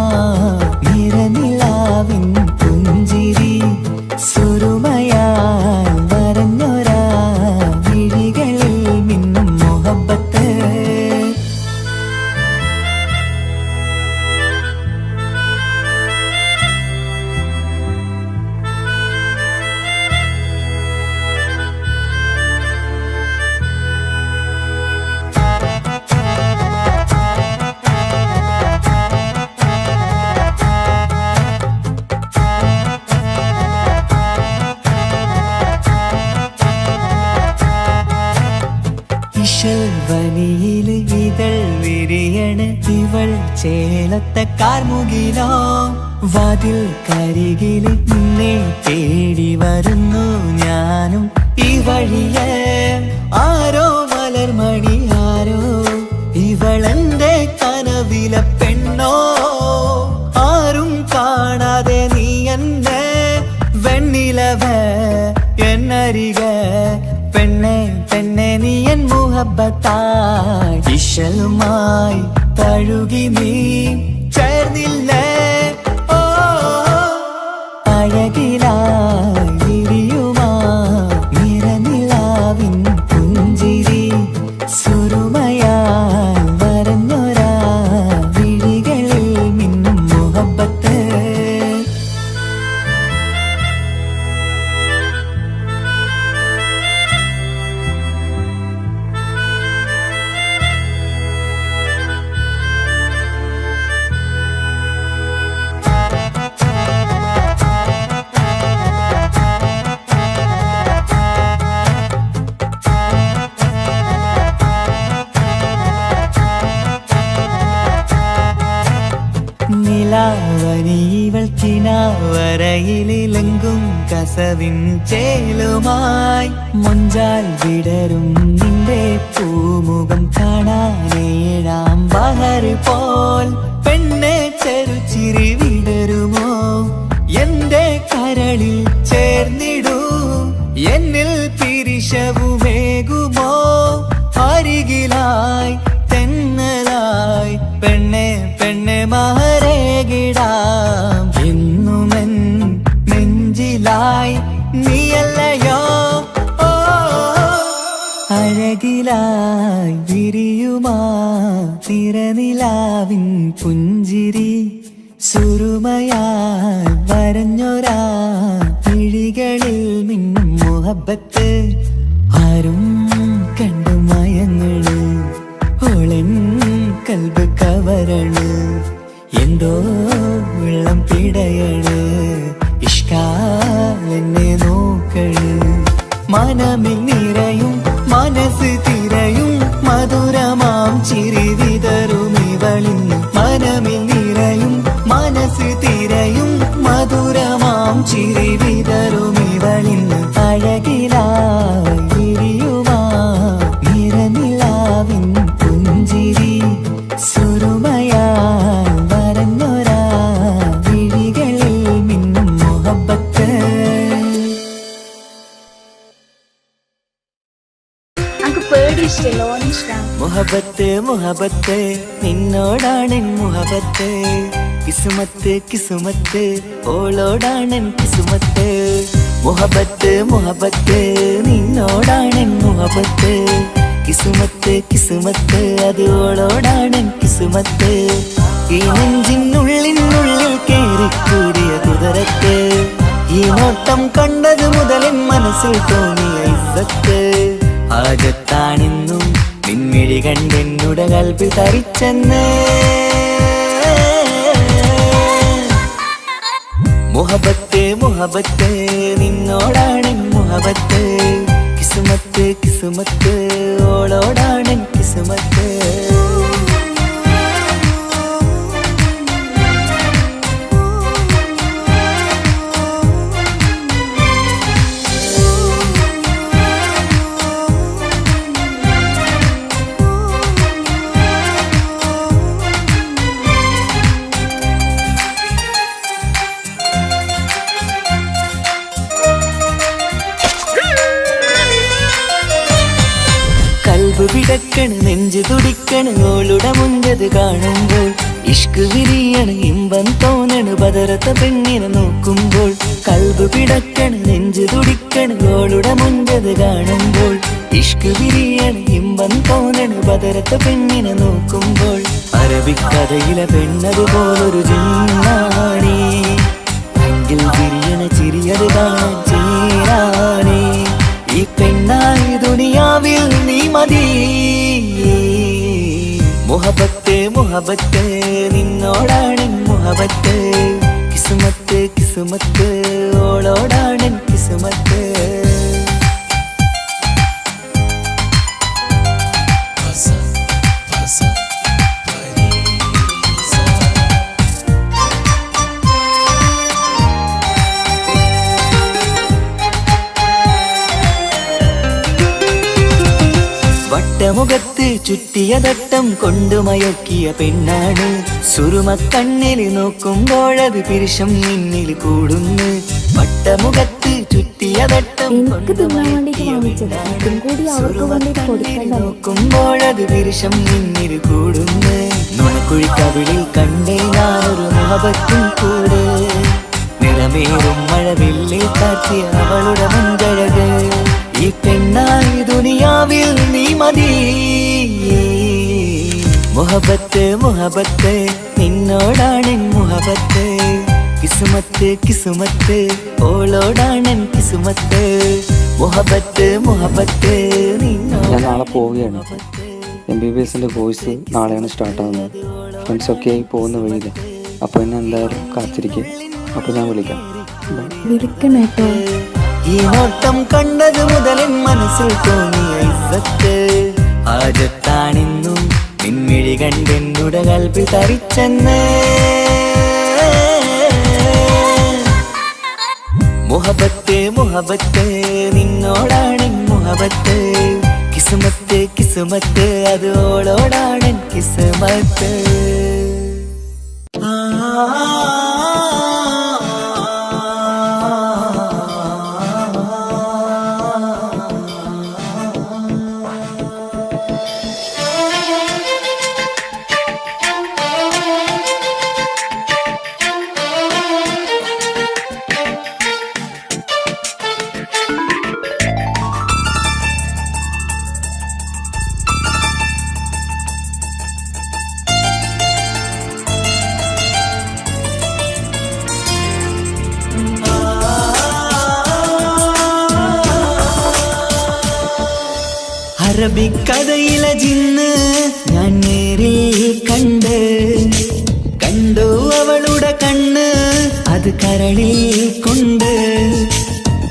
ചേലത്തെ കാർമുകിലോ വാതിൽ കരികില് നിന്നെ തേടി വരുന്നു ഞാനും ഈ വഴിയെ ആരോ മലർമണി ആരോ ഇവളെന്റെ കനവിലെ പെണ്ണോ ആരും കാണാതെ നീ എന്നെ വെണ്ണിലവേ എന്നരികെ പെണ്ണെ പെണ്ണെ നീ എൻ മുഹബത്തായി ഇശലുമായി തഴുകി നീ ചേർന്നില്ലേ ഓ അഴകിലായി വിരിയുമാ നിറനിലാവിൻ പുഞ്ചിരി സുറുമയാൽ വരഞ്ഞൊരാ വിഴികളിൽ മിന്നും മുഹബത്ത് നിലാവനിവൾ കിനാവരയിലെങ്കും കസവിൻ ചേലുമായി മുഞ്ചാൽ വിടരും നിന്റെ പൂമുഖം കാണാനേഴാം ബഹർ പോൽ പെണ്ണെ ചെറുചിരി വിടരുമോ എന്റെ കരളിൽ ചേർന്നിടൂ എന്നിൽ പിരിശവുമേകുമോ അരികിലായി തെന്നലായി പെണ്ണെ പെണ്ണെ മഹരേകിടാം എന്നുമെൻ നെഞ്ചിലായി നീയല്ലയോ ഓ അഴകിലായി വിരിയുമാ തിരനിലാവിൻ പുഞ്ചിരി സുറുമയാൽ വരഞ്ഞൊരാ വിഴികളിൽ മിന്നും മുഹബത്ത് ആരും കണ്ടു മയങ്ങള് ഓളൻ കൽബ് കവരണ് എന്തോ വെള്ളം പിടയണ് ഇഷ്കാലെന്നെ നോക്കള് മനമിൽ നിറയും മനസ്സ് തിരയും മധുരമാം ചിരി വിതറും ഇവളിന്ന് മനമിൽ നിറയും മനസ്സ് തിരയും മധുരമാം ചിരി വിതറും ഇവളിന്ന് അഴകിലായി വിരിയുമാ നിറനിലാവിൻ പുഞ്ചിരി സുറുമയാൽ വരഞ്ഞൊരാ വിഴികളിൽ മിന്നും മുഹബത്ത് മുഹബത്ത് മുഹബത്ത് നിന്നോടാണെൻ മുഹബത്ത് കിസുമത്ത് കിസുമത്ത് ഓളോടാണെൻ കിസുമത്ത് മുഹബത്ത് മുഹബത്ത് നിന്നോടാണെൻ മുഹബത്ത് കിസുമത്ത് കിസുമത്ത് അത് ഓളോടാണെൻ കിസുമത്ത് ഈ നെഞ്ചിനുള്ളിനുള്ളിൽ കേറിക്കൂടിയ കുതിരത്ത് ഈ നോട്ടം കണ്ടത് മുതലിൻ മനസ്സിൽ തോന്നിയ ഇസ്സത്ത് ആകത്താണെന്നും നിൻമിഴി കണ്ടെന്നുടെ കൽബ് തരിച്ചെന്ന് മുഹബത്ത് മുഹബത്ത് നിന്നോടാണെൻ മുഹബത്ത് കിസുമത്ത് കിസുമത്ത് ഓളോടാണെൻ കിസുമത്ത് പിടക്കണ് നെഞ്ചു തുടിക്കണ് ഓളുടെ മുഞ്ചത് കാണുമ്പോൾ ഇഷ്ക് വിരിയണ് ഇമ്പം തോന്നണ് ബദറത്ത പെണ്ണിനെ നോക്കുമ്പോൾ കൽബ് പിടക്കണ് നെഞ്ചു തുടിക്കണ് ഓളുടെ മുഞ്ചത് കാണുമ്പോൾ ഇഷ്ക് വിരിയണ് ഇമ്പം തോന്നണ് ബദറത്ത പെണ്ണിനെ നോക്കുമ്പോൾ അറബിക്കഥയിലെ പെണ്ണതുപോലൊരു ജിന്നാണി എങ്കിൽ വിരിയണ ചിരിയത് കാണാൻ ചേരാണി ഈ പെണ്ണായി ദുനിയാവിൽ നീ മതി മുഹബത്ത് മുഹബത്ത് നിന്നോടാണെൻ മുഹബത്ത് കിസുമത്ത് കിസുമത്ത് ഓളോടാണെൻ കിസുമത്ത് Pasa, pasa, Parisa. വട്ടമുഖത്ത് ചുറ്റിയ തട്ടം കൊണ്ടുമയക്കിയ പെണ്ണാണ്. സുറുമക്കണ്ണിൽ നോക്കുമ്പോഴത് പിരിശം നിന്നിൽ കൂടുന്നു. വട്ടമുഖത്ത് ചുറ്റിയ തട്ടം കൊണ്ടുമയക്കിയ പെണ്ണാണ്. നോക്കുമ്പോഴത് പിരിശം നിന്നിൽ കൂടുന്നു. നുണക്കുഴി കവിളിൽ കണ്ടേ ഞാനൊരു മുഹബത്തും കൂടെ. നിറമേറും മഴവില്ലിൽ കാറ്റിയ അവളുടെ മുൻകഴക്. ഈ പെണ്ണായി ദുനിയാവിൽ നീ മതി. മുഹബത്ത് മുഹബത്ത് നിന്നോടാണെൻ മുഹബത്ത്. കിസുമത്ത് കിസുമത്ത് ഓളോടാണെൻ കിസുമത്ത്. മുഹബത്ത് മുഹബത്ത് ഞാൻ നാളെ പോവുകയാണ്. MBBSൻ്റെ കോഴ്സ് നാളെയാണ് സ്റ്റാർട്ടാകുന്നത്. ഫ്രണ്ട്സൊക്കെ ആയി പോകുന്ന വഴിയില്ല. അപ്പോൾ എന്നെ എന്തായാലും കാത്തിരിക്കുക. അപ്പോൾ ഞാൻ വിളിക്കാം. വിളിക്കണേട്ടോ. ഈ നോട്ടം കണ്ടത് മുതലൻ മനസ്സിൽ തോന്നിയ ഇസ്സത്ത്. ആജത്താണെന്നും നിൻമിഴി കണ്ടെന്നുടെ കൽപ്പിൽ തരിച്ചെന്ന്. മുഹബത്ത് മുഹബത്ത് നിന്നോടാണെൻ മുഹബത്ത്. കിസുമത്ത് കിസുമത്ത് അത് ഓളോടാണെൻ കിസുമത്ത്. അറബിക്കഥയിലെ ജിന്ന് ഞാൻ നേരിൽ കണ്ട്. കണ്ടു അവളുടെ കണ്ണ് അത് കരളിൽ കൊണ്ട്.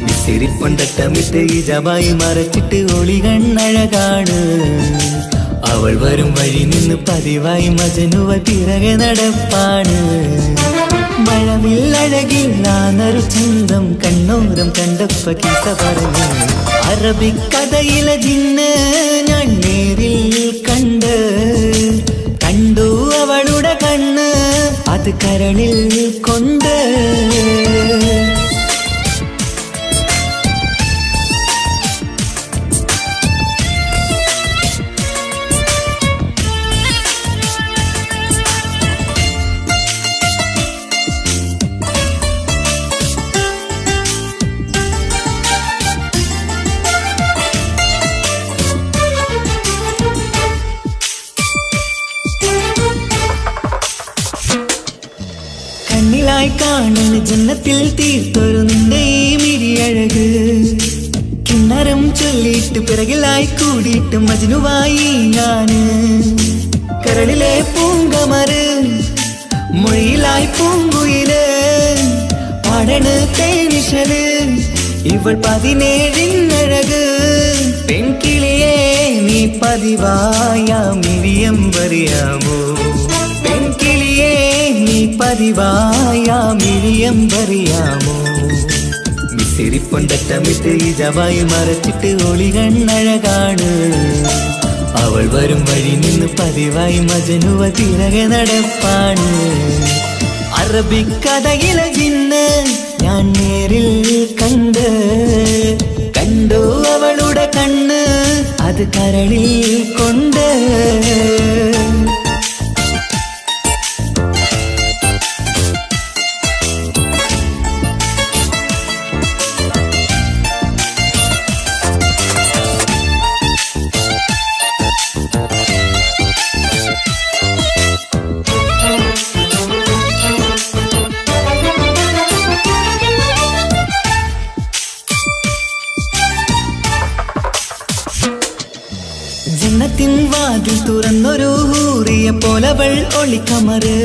വിസിരിപ്പൊണ്ടട്ടമിട്ട് ഇജമായി മറച്ചിട്ട് ഒളി കണ്ണഴകാണ്. അവൾ വരും വഴി നിന്ന് പതിവായി മജനുവ പിറകെ നടപ്പാണ്. മഴവില്ലഴകില്ലാന്നൊരു ചന്തം കണ്ണോരം കണ്ടപ്പ കിസ പറഞ്ഞു. അറബിക്കഥയിലെ ജിന്ന് ഞാൻ നേരിൽ കണ്ട്. കണ്ടു അവളുടെ കണ്ണ് അത് കരളിൽ കൊണ്ട്. കണ്ണിലായി കാണുന്ന ജന്നത്തിൽ തീർത്തൊരു നിന്റെ ഈ മിഴിയഴക്. കിണ്ണരം ചൊല്ലിയിട്ട് പിറകിലായി കൂടിയിട്ട് മജ്നുവായി ഞാന്. കരളിലെ പൂങ്കമറ് മൊഴിയിലായി പൂങ്കുയില്. പാടണ് തേനിശല് ഇവൾ 17 പെൺകിളിയെ നീ പതിവായാമിരിയം പറയാമോ. പെൺകിളിയെ നീ പതിവായാമിരിയം പറയാമോ. വിസിരിപ്പൊണ്ടട്ടമിട്ട് ഇജവായി മറച്ചിട്ട് ഒളി കണ്ണഴകാണ്. അവൾ വരും വഴി നിന്ന് പതിവായി മജനുവ തിരകെ നടപ്പാണ്. അറബിക്കഥയിലെ ജിന്ന് ഞാൻ നേരിൽ കണ്ട്. കണ്ടു അവളുടെ കണ്ണ് അത് കരളിൽ കൊണ്ട്. ജന്നത്തിൻ വാതിൽ തുറന്നൊരു ഹൂറിയ പോലവൾ ഒളിക്കമറ്.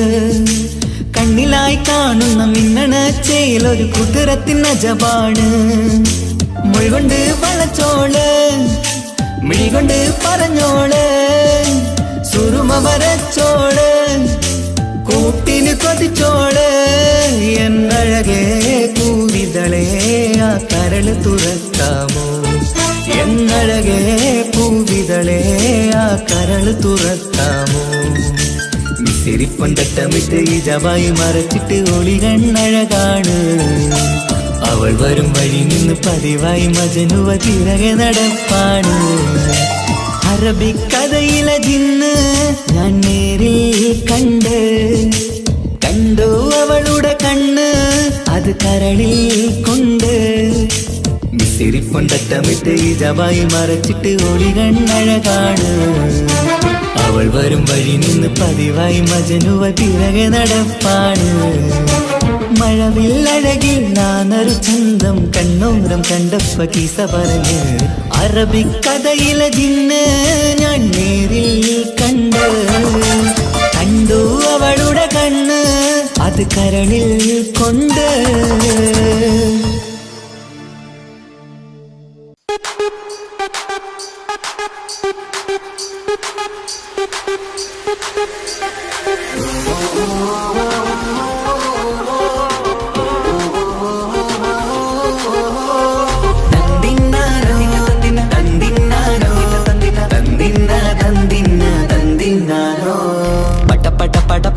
കണ്ണിലായി കാണുന്ന മിന്നണ ചേലൊരു കുതിരത്തിൻ അജപാണ്. മൊഴികൊണ്ട് വളച്ചോള് മിഴികൊണ്ട് പറഞ്ഞോള്. സുറുമ വരച്ചോള് കൂട്ടിന് കൊതിച്ചോള്. എന്നഴകേ പൂവിതളേ ആ കരള് തുറക്കാമോ. എന്നഴകേ പൂവിതളേ ഇതളേ ആ കരള് തുറക്കാമോ മിസിരിപ്പൊണ്ടട്ടമിട്ട് ഈ ജവായി മറച്ചിട്ട് ഒളി കണ്ണഴകാണ് അവൾ വരും വഴി നിന്ന് പതിവായി മജനുവ തിരകെ നടപ്പാണ് അറബിക്കഥയിലെ ജിന്ന് ഞാൻ നേരിൽ കണ്ടോ അവളുടെ കണ്ണ് അത് കരളിൽ കൊണ്ട് മിസിരിപ്പൊണ്ടട്ടമിട്ട് ഈ ജവായി മറച്ചിട്ട് ഒളി കണ്ണഴകാണ് അവൾ വരും വഴി നിന്ന് പതിവായി മജനുവ തിരകെ നടപ്പാണ് മഴവില്ലഴകിൽ നാനൊരു ചന്തം കണ്ണോരം കണ്ടപ്പ കീസ പറഞ്ഞ് അറബിക്കഥയിലെ ജിന്ന് ഞാൻ നേരിൽ കണ്ടു അവളുടെ കണ്ണ് അത് കരളിൽ കൊണ്ട്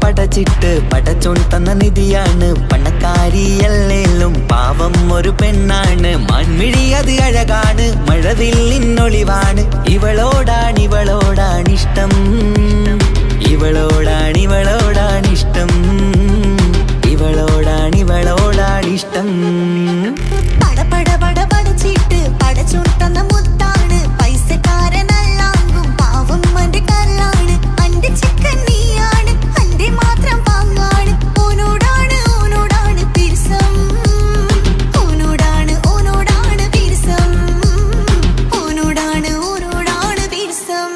പടച്ചിട്ട് പടച്ചോൺ തന്ന നിധിയാണ് പണക്കാരിയല്ലേലും പാവം ഒരു പെണ്ണാണ് മാൻമിഴി അത് അഴകാണ് മഴവില്ലിന്നൊളിവാണ് ഇവളോടാണിഷ്ടം ഇവളോടാണിഷ്ടം ഇവളോടാണിഷ്ടം പടച്ചിട്ട് പടച്ചോൺ തന്ന മുത്താണ് പൈസക്കാരനല്ലാങ്കും പാവം അന്റെ കരളാണ് അന്റെ ചിക്കൻ നീയാണ് അന്റെ മാത്രം പാങ്ങാണ് ഓനോടാണ് പിരിസം ഓനോടാണ് പിരിസം ഓനോടാണ് പിരിസം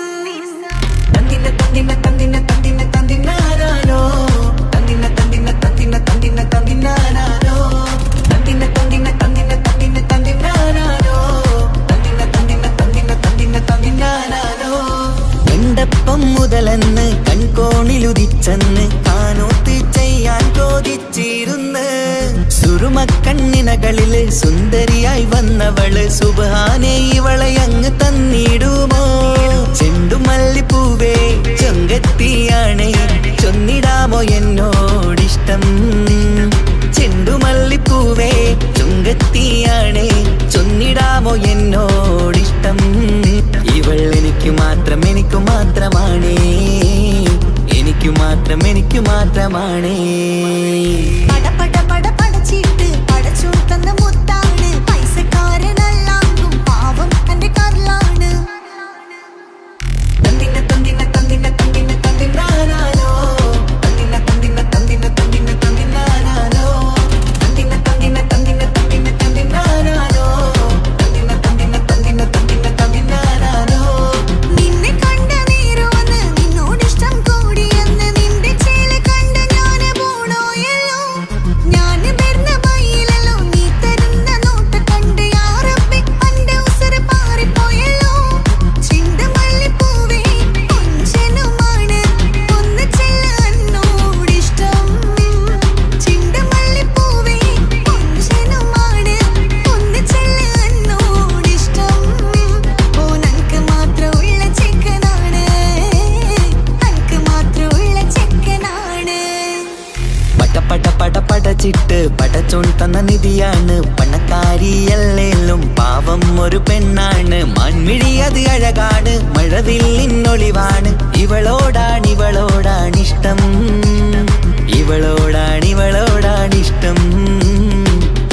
തന്തിനാരോ എണ്ടപ്പം മുതലെന്ന് കൺകോണിലുദിച്ചെന്ന് കാനോത്ത് ചെയ്യാൻ ചോദിച്ചിരുന്ന് സുറുമക്കണ്ണിനകളില് സുന്ദരിയായി വന്നവള് സുബ്ഹാനേ ഇവളെ അങ്ങ് തന്നിടുമോ ചെണ്ടുമല്ലിപ്പൂവേ ചൊങ്കത്തിയാണ് ചൊന്നിടാമോ എന്നോടിഷ്ടം ചെണ്ടുമല്ലിപ്പൂവേ ചുങ്കത്തിയാണ് ചൊന്നിടാമോ എന്നോടിഷ്ടം ഇവൾ എനിക്ക് മാത്രമാണേ പടച്ചിട്ട് പടച്ചോൺ തന്ന മുത്താണ് പൈസക്കാരനല്ലാങ്കും പാവം അന്റെ കരളാണ് നിന്നെ കണ്ട നേരോന്ന് നിന്നോടിഷ്ടം കൂടിയെന്ന് നിന്റെ ചേല് കണ്ട ഞാന് പോണോയല്ലോ ഞാന് വരുന്ന ബൈയിലല്ലോ നീ തരുന്ന നോട്ട കണ്ട് യാ റബ്ബി അന്റെ ഉസറ് പാറിപ്പോയല്ലോ ചെണ്ടുമല്ലിപ്പൂവേ കൊഞ്ചനുമാണ് ഒന്ന് ചെല്ല് എന്നോടിഷ്ടം ചെണ്ടുമല്ലിപ്പൂവേ കൊഞ്ചനുമാണ് ഒന്ന് ചെല്ല് എന്നോടിഷ്ടം ഓനക്ക് മാത്രമുള്ള ചെക്കനാണ് അനക്ക് മാത്രമുള്ള ചെക്കനാണ് പടച്ചിട്ട് പടച്ചോൺ തന്ന നിധിയാണ് പണക്കാരിയല്ലേലും പാവം ഒരു പെണ്ണാണ് മാൻമിഴി അത് അഴകാണ് മഴവില്ലിന്നൊളിവാണ് ഇവളോടാണിഷ്ടം ഇവളോടാണിഷ്ടം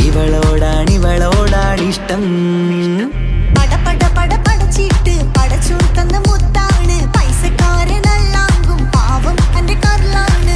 ഇവളോടാണിഷ്ടം പടച്ചിട്ട് പടച്ചോൺ തന്ന മുത്താണ് പൈസക്കാരനല്ലാങ്കും പാവം അന്റെ കരളാണ്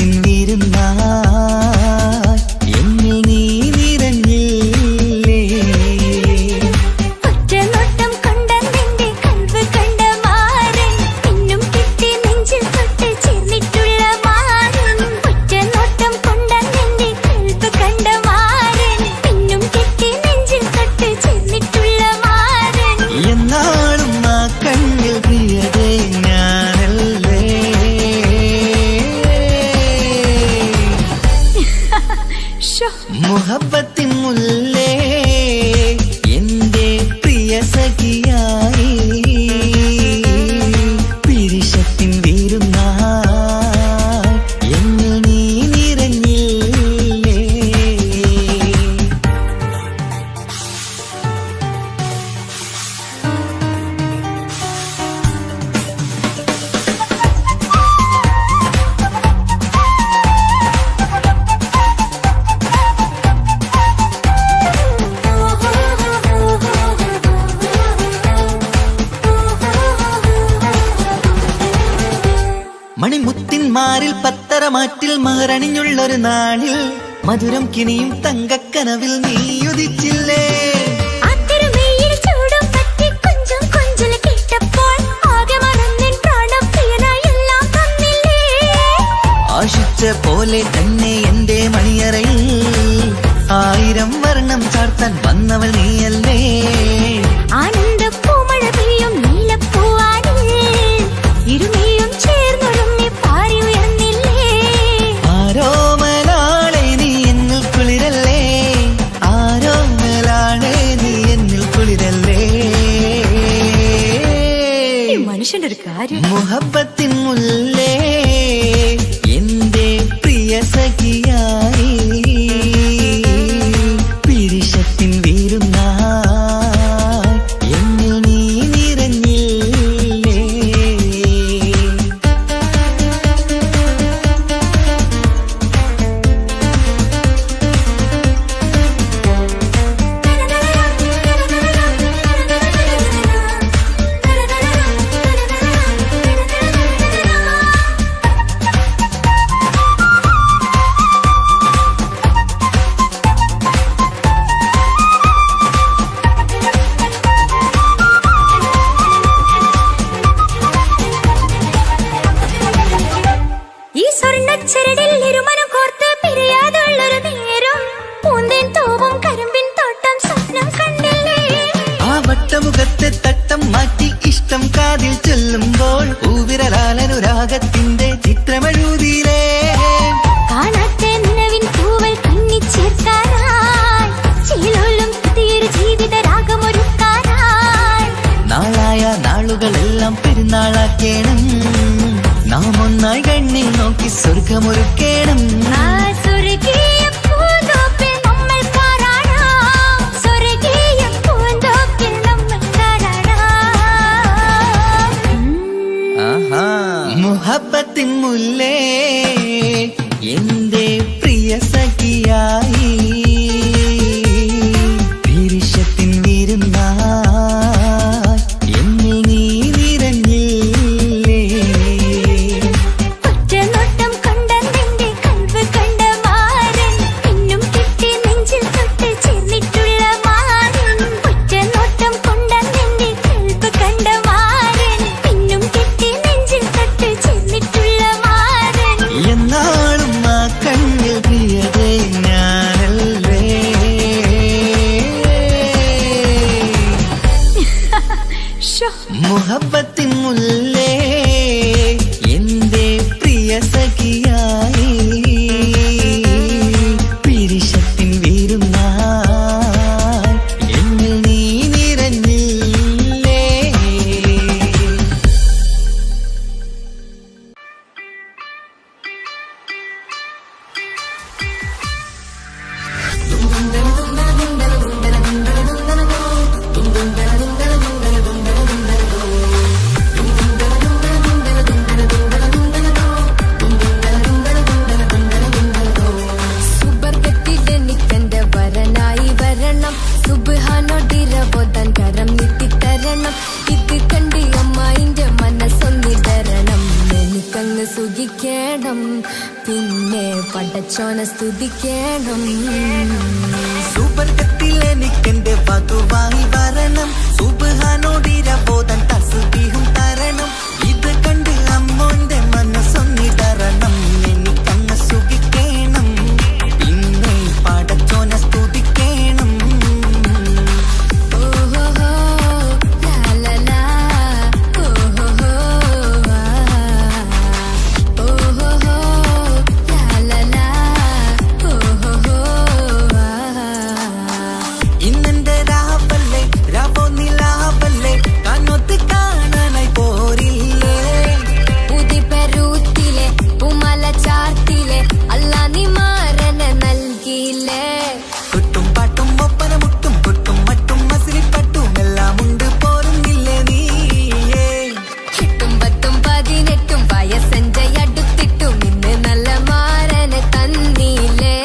പീരിശത്തിൻ വിരുന്നായി എന്നിൽ നീ നിറഞ്ഞില്ലേ. ഒറ്റനോട്ടം കൊണ്ടെന്റെ കൽവ് കണ്ട മാരൻ പിന്നും കിട്ടി നെഞ്ചിൽ തൊട്ട് ചേർന്നിട്ടുള്ള മാരൻ. ഒറ്റനോട്ടം കൊണ്ടെന്റെ കൽവ് കണ്ട മാരൻ പിന്നും കിട്ടി നെഞ്ചിൽ തൊട്ട് ചേർന്നിട്ടുള്ള മാരൻ. എന്നാളും ആ കണ്ണിൽ പ്രിയതേ ഞാനല്ലേ. മുഹബത്തിൻ മുല്ലേ എന്റെ പ്രിയ സഖിയായി പിരിശത്തിൻ വിരുന്നായി എന്നിൽ നീ നിറഞ്ഞില്ലേ. മണിമുത്തിന്മാരിൽ പത്തരമാറ്റിൽ മഹറണിഞ്ഞുള്ളൊരു നാളിൽ മധുരം കിനിയും തങ്കക്കനവിൽ നീ ഉദിച്ചില്ലേ. ആ തിരുമേയിൽ ചൂടും പറ്റി കൊഞ്ചും കൊഞ്ചൽ കേട്ടപ്പോൾ ആകെ മറന്നിൻ പ്രാണം പ്രിയനായി എല്ലാം തന്നില്ലേ. ആശിച്ച പോലെ തന്നെ എന്റെ മണിയറയിൽ 1000 വർണ്ണം ചാർത്താൻ വന്നവൾ നീയല്ലേ. ആനന്ദ പൂമഴ പെയ്യും നീലപ്പൂവാനിൽ ഇരുമേയും ചേർന്നൊരുമ്മി പാരി ഉയർന്നില്ലേ. ആരോമലാളെ നീ എന്നിൽ കുളിരല്ലേ. ആരോമലാളെ നീ എന്നിൽ കുളിരല്ലേ. മനുഷ്യന്റെ ഒരു കാര്യം. മുഹബത്തിൻ മുല്ലേ എന്റെ പ്രിയ സഖിയായി പിരിശത്തിൻ വിരുന്നായി എന്നിൽ നീ നിറഞ്ഞില്ലേ. ഈ സ്വർണ്ണച്ചരടിൽ ഇരുമനം കോർത്ത് പിരിയാതുള്ളൊരു നേരം പൂന്തേൻ തൂവും കരിമ്പിൻ തോട്ടം സ്വപ്നം കണ്ടില്ലേ. ആ വട്ടമുഖത്തെ തട്ടം മാറ്റി ഇഷ്ടം കാതിൽ ചൊല്ലുമ്പോൾ പൂവിരലാലനുരാഗത്തിന്റെ ചിത്രമെഴുതിയിലേ. കാണാത്ത നിലവിൻ പൂവൽ കണ്ണിച്ചേർക്കാനായി ചീലോലും പുതിയൊരു ജീവിത രാഗമൊരുക്കാനായി നാളായ നാളുകളെല്ലാം പെരുന്നാളാക്കേണം. നാം ഒന്നായി കണ്ണിൽ നോക്കി സ്വർഗമൊരുക്കേണം. ആ സ്വർഗീയ പൂന്തോപ്പിൽ നമ്മൾ പാറാടാം. സ്വർഗീയ പൂന്തോപ്പിൽ നമ്മൾ പാറാടാം. ആഹാ. മുഹബത്തിൻ മുല്ലേ എന്റെ പ്രിയ സഖിയായി പിരിശത്തിൻ വിരുന്നായി എന്നിൽ നീ നിറഞ്ഞില്ലേ. ഒറ്റനോട്ടം കൊണ്ടെന്റെ കൽവ് കണ്ട മാരൻ പിന്നും കിട്ടി നെഞ്ചിൽ തൊട്ട് ചേർന്നിട്ടുള്ള മാരൻ. ഒറ്റനോട്ടം കൊണ്ടെന്റെ കൽവ് കണ്ട മാരൻ പിന്നും കിട്ടി നെഞ്ചിൽ തൊട്ട് ചേർന്നിട്ടുള്ള മാരൻ. എന്നാളും ആ കണ്ണിൽ പ്രിയതേ ഞാനല്ലേ. മുഹബത്തിൻ മുല്ലേ എന്റെ പ്രിയ സഖിയായി പിരിശത്തിൻ വിരുന്നായി എന്നിൽ നീ നിറഞ്ഞില്ലേ. പിന്നെ പടച്ചോനെ സ്തുതിക്കണം. സുബർഗത്തിൽ എനിക്കെന്റെ വധുവായി വരണം, സുബ്ഹാനോടിരബോധൻ തസ്ബീഹും തരണം. ഇത് കണ്ട് അമ്മോന്റെ മനസ്സൊന്നിടറണം, എനിക്കങ്ങ് സുഖിക്കണം, പിന്നെ പടച്ചോനെ സ്തുതിക്കണം. ഓഹോഹോ ലാലലാ ഓഹോഹോ ഓഹോഹോ ലാലലാ ഓഹോഹോ. ഇന്നെന്റെ രാവല്ലേ രാവോ നിലാവല്ലേ, കണ്ണൊത്ത് കാണാനായി പോരില്ലേ. ഉദിപെരൂത്തിലെ ഉമല ചാർത്തിലെ അല്ലാ നീ മാരനെ നൽകിയില്ലേ. കുട്ടും പാട്ടും ഒപ്പന മുട്ടും കുട്ടും മട്ടും മസിലിപ്പട്ടും എല്ലാം ഉണ്ട് പോരുന്നില്ലേ നീയേ. 8 10 18 വയസ്സെന്റെ അടുത്തിട്ടും ഇന്ന് നല്ല മാരനെ തന്നീലേ.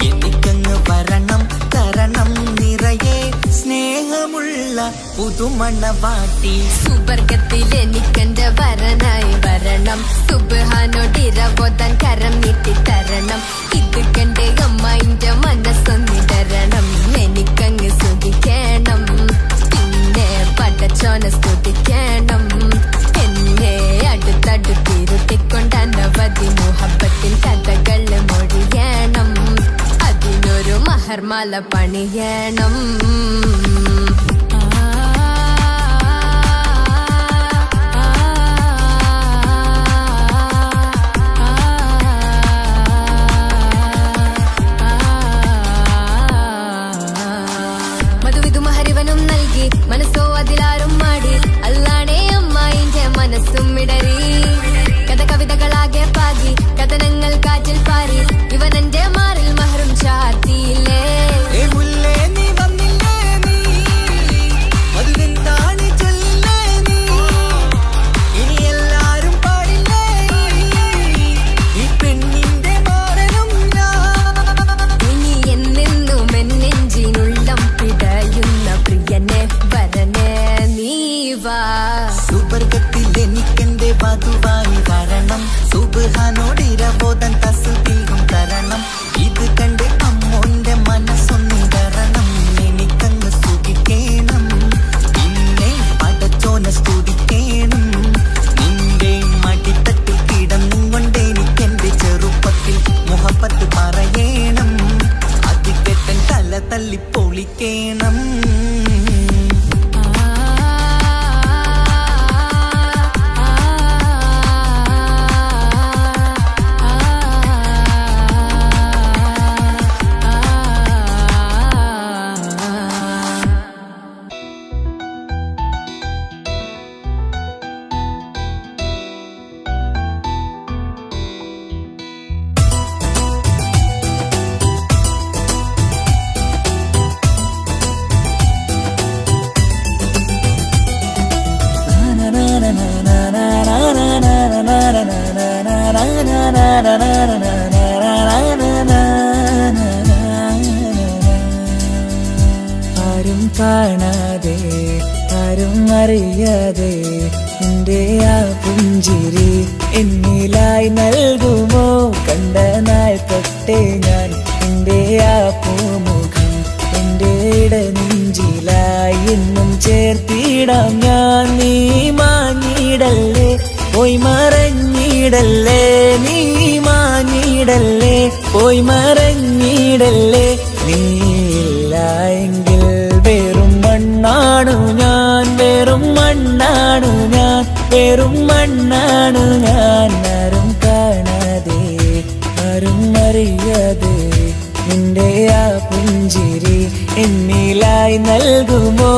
എനിക്കങ്ങ് വരണം തരണം നിറയെ സ്നേഹമുള്ള പുതുമണവാട്ടി. സുബർഗത്തിൽ എനിക്കെന്റെ വരനായി വരണം, സുബ്ഹാനോടിരബോധൻ കരം നീട്ടി തരണം. ഇത് കണ്ട് അമ്മന്റെ മനസ്സൊന്നിടരണം, എനിക്കങ്ങ് സുഖിക്കണം, പിന്നെ പടച്ചോനെ സ്തുതിക്കണം. എന്നെ അടുത്തടുത്തിരുത്തിക്കൊണ്ട് അനവധി മുഹബത്തിൻ കഥകൾ മൊഴിയണം, അതിനൊരു മഹർമാല പണിയണം. മധുവിധു മഹരിവനും നൽകി മനസ്സോ അതിലാരും മാടി, അല്ലാണേ അമ്മായിന്റെ മനസ്സും ഇടറി. കഥ കവിതകളാകെ പാകി കഥനങ്ങൾ കാറ്റിൽ പാറി, ഇവനെന്റെ മാറിൽ മഹറും ചാർത്തിയില്ലേ. ഏ മുല്ലേ നീ വന്നില്ലേ നീ, മധുവെന്താണ് ചൊല്ലേ നീ, ഇനി എല്ലാരും പാടില്ലേ ഈ പെണ്ണിന്റെ മാറനും ഞാൻ. ഇനി എന്നെന്നും എന്നെഞ്ചിനുള്ളം പിടയുന്ന പ്രിയനെ വരനെ നീ വാ. സുബർഗത്തിൽ എനിക്കെന്റെ വധുവായി വരണം, സുബ്ഹാനോടിരബോധൻ തസ്ബീഹും തരണം. ഇത് കണ്ട് അമ്മോന്റെ മനസ്സൊന്നിടറണം, എനിക്കങ്ങ് സുഖിക്കണം, പിന്നെ പടച്ചോനെ സ്തുതിക്കണം. നിന്റെ മടിത്തട്ടിൽ കിടന്നും കൊണ്ട് എനിക്കെന്റെ ചെറുപ്പത്തിൽ മുഹബത്ത് പറയണം, അത് കെട്ടൻ തല തല്ലി പൊളിക്കണം. ആരും കാണാതെ ആരും അറിയാതെ എൻ്റെ ആ പുഞ്ചിരി എന്നിലായി നൽകുമോ. കണ്ട നാൾ തൊട്ടേ ഞാൻ എൻ്റെ ആ പൂമുഖം എൻ്റെ ഇടനെഞ്ചിലായി എന്നും ചേർത്തിടാം ഞാൻ. നീ മാഞ്ഞിടല്ലേ പോയി മറഞ്ഞിടല്ലേ, നീ മാഞ്ഞിടല്ലേ പോയി മറഞ്ഞിടല്ലേ. നീയില്ല എങ്കിൽ വെറും മണ്ണാണു ഞാൻ, വെറും മണ്ണാണു ഞാൻ, വെറും മണ്ണാണു ഞാൻ. ആരും കാണാതെ ആരും അറിയാതെ നിന്റെ ആ പുഞ്ചിരി എന്നിലായി നൽകുമോ.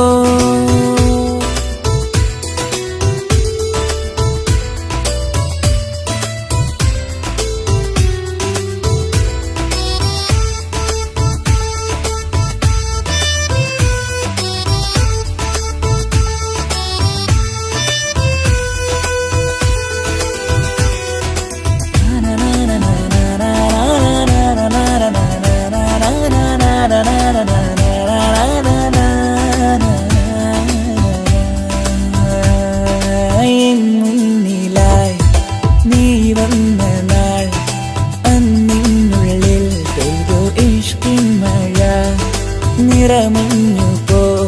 നിറമഞ്ഞു പോൽ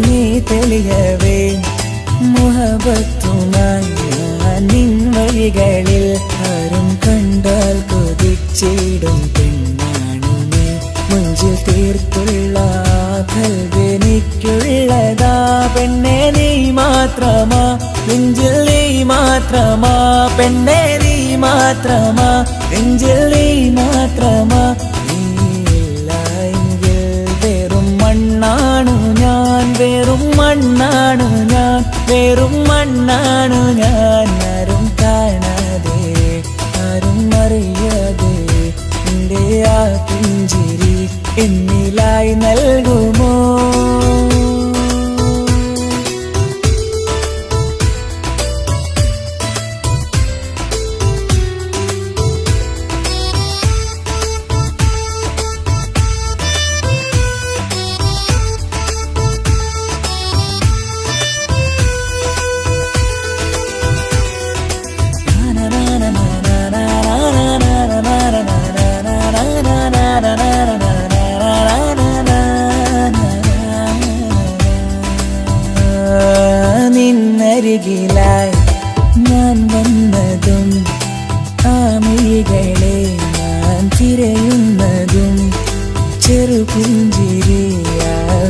നീ തെളിയവേ മുഹബത്തുമായി ഞാൻ നിൻ വഴികളിൽ ആരും കണ്ടാൽ കൊതിച്ചിടും പെണ്ണാണു നീ മുഞ്ചിൽ തീർത്തുള്ള കൽവെനിക്കുള്ളതാ പെണ്ണെ നീ മാത്രമാ നെഞ്ചിൽ നീ മാത്രമാ പെണ്ണെ നീ മാത്രമാ നെഞ്ചിൽ നീ മാത്രമാ നീയില്ല എങ്കിൽ വെറും മണ്ണാണു ഞാൻ വെറും മണ്ണാണു ഞാൻ വെറും മണ്ണാണു ഞാൻ ആരും കാണാതെ ആരും അറിയാതെ എൻ്റെ ആ പുഞ്ചിരി എന്നിലായി നൽകുമോ നിന്നരികിലായി ഞാൻ വന്നതും ആമികളെ ഞാൻ തിരയുന്നതും ചെറുപുഞ്ചിരിയാൽ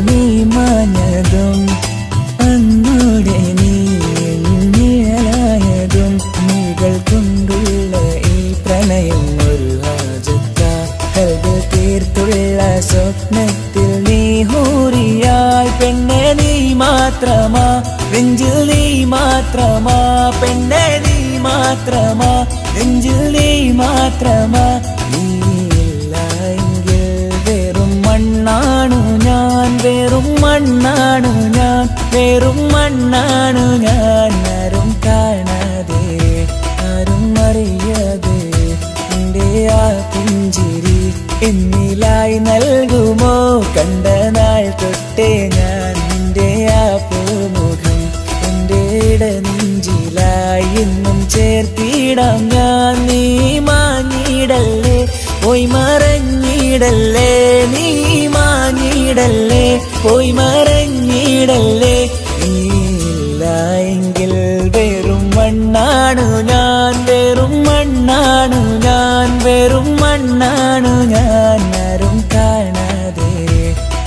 നീ മാഞ്ഞതും അന്നോടെ നീ നിഴലായതും നീകൾ കൊണ്ടുള്ള ഈ പ്രണയം ഒരു ഹാജത്ത കൽവിൽ തീർത്തുള്ള സ്വപ്നത്തിൽ നീ ഹൂറിയായി പെണ്ണെ നീ മാത്രമാ നെഞ്ചിൽ നീ മാത്രമാ പെണ്ണെ നീ മാത്രമാ നെഞ്ചിൽ നീ മാത്രമാ നീയില്ല എങ്കിൽ വെറും മണ്ണാണു ഞാൻ വെറും മണ്ണാണു ഞാൻ വെറും മണ്ണാണു ഞാൻ ആരും കാണാതെ ആരും അറിയാതെ എൻ്റെ ആ പുഞ്ചിരി എന്നിലായി നൽകുമോ കണ്ട നാൾ തൊട്ടേ ഞാൻ നിന്റെ ആ പൂമുഖം എൻ്റെ ഇടനെഞ്ചിലായി എന്നും ചേർത്തിടാം ഞാൻ നീ മാഞ്ഞിടല്ലേ പോയി മറഞ്ഞിടല്ലേ നീ മാഞ്ഞിടല്ലേ പോയി മറഞ്ഞിടല്ലേ നീയില്ല എങ്കിൽ വെറും മണ്ണാണു ഞാൻ വെറും മണ്ണാണു ഞാൻ വെറും മണ്ണാണു ഞാൻ ആരും കാണാതെ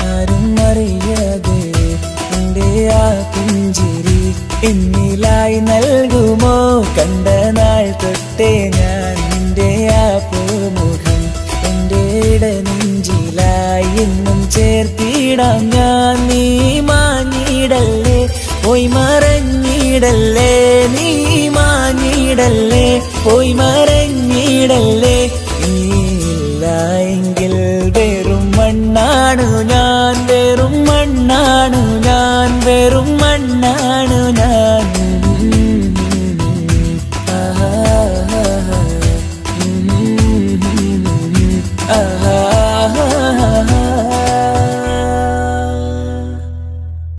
ആരും അറിയാതെ എൻ്റെ ആ പുഞ്ചിരി എന്നിലായി നൽകുമോ കണ്ട നാൾ തൊട്ടേ ഞാൻ നിന്റെ ആ പൂമുഖം എൻ്റെ ഇടനെഞ്ചിലായി എന്നും ചേർത്തിടാം ഞാൻ നീ മാഞ്ഞിടല്ലേ പോയി മറഞ്ഞിടല്ലേ നീ മാഞ്ഞിടല്ലേ പോയി മറഞ്ഞിടല്ലേ നീയില്ല എങ്കിൽ വെറും മണ്ണാണു ഞാൻ വെറും മണ്ണാണു ഞാൻ വെറും മണ്ണാണു ഞാൻ ആഹാ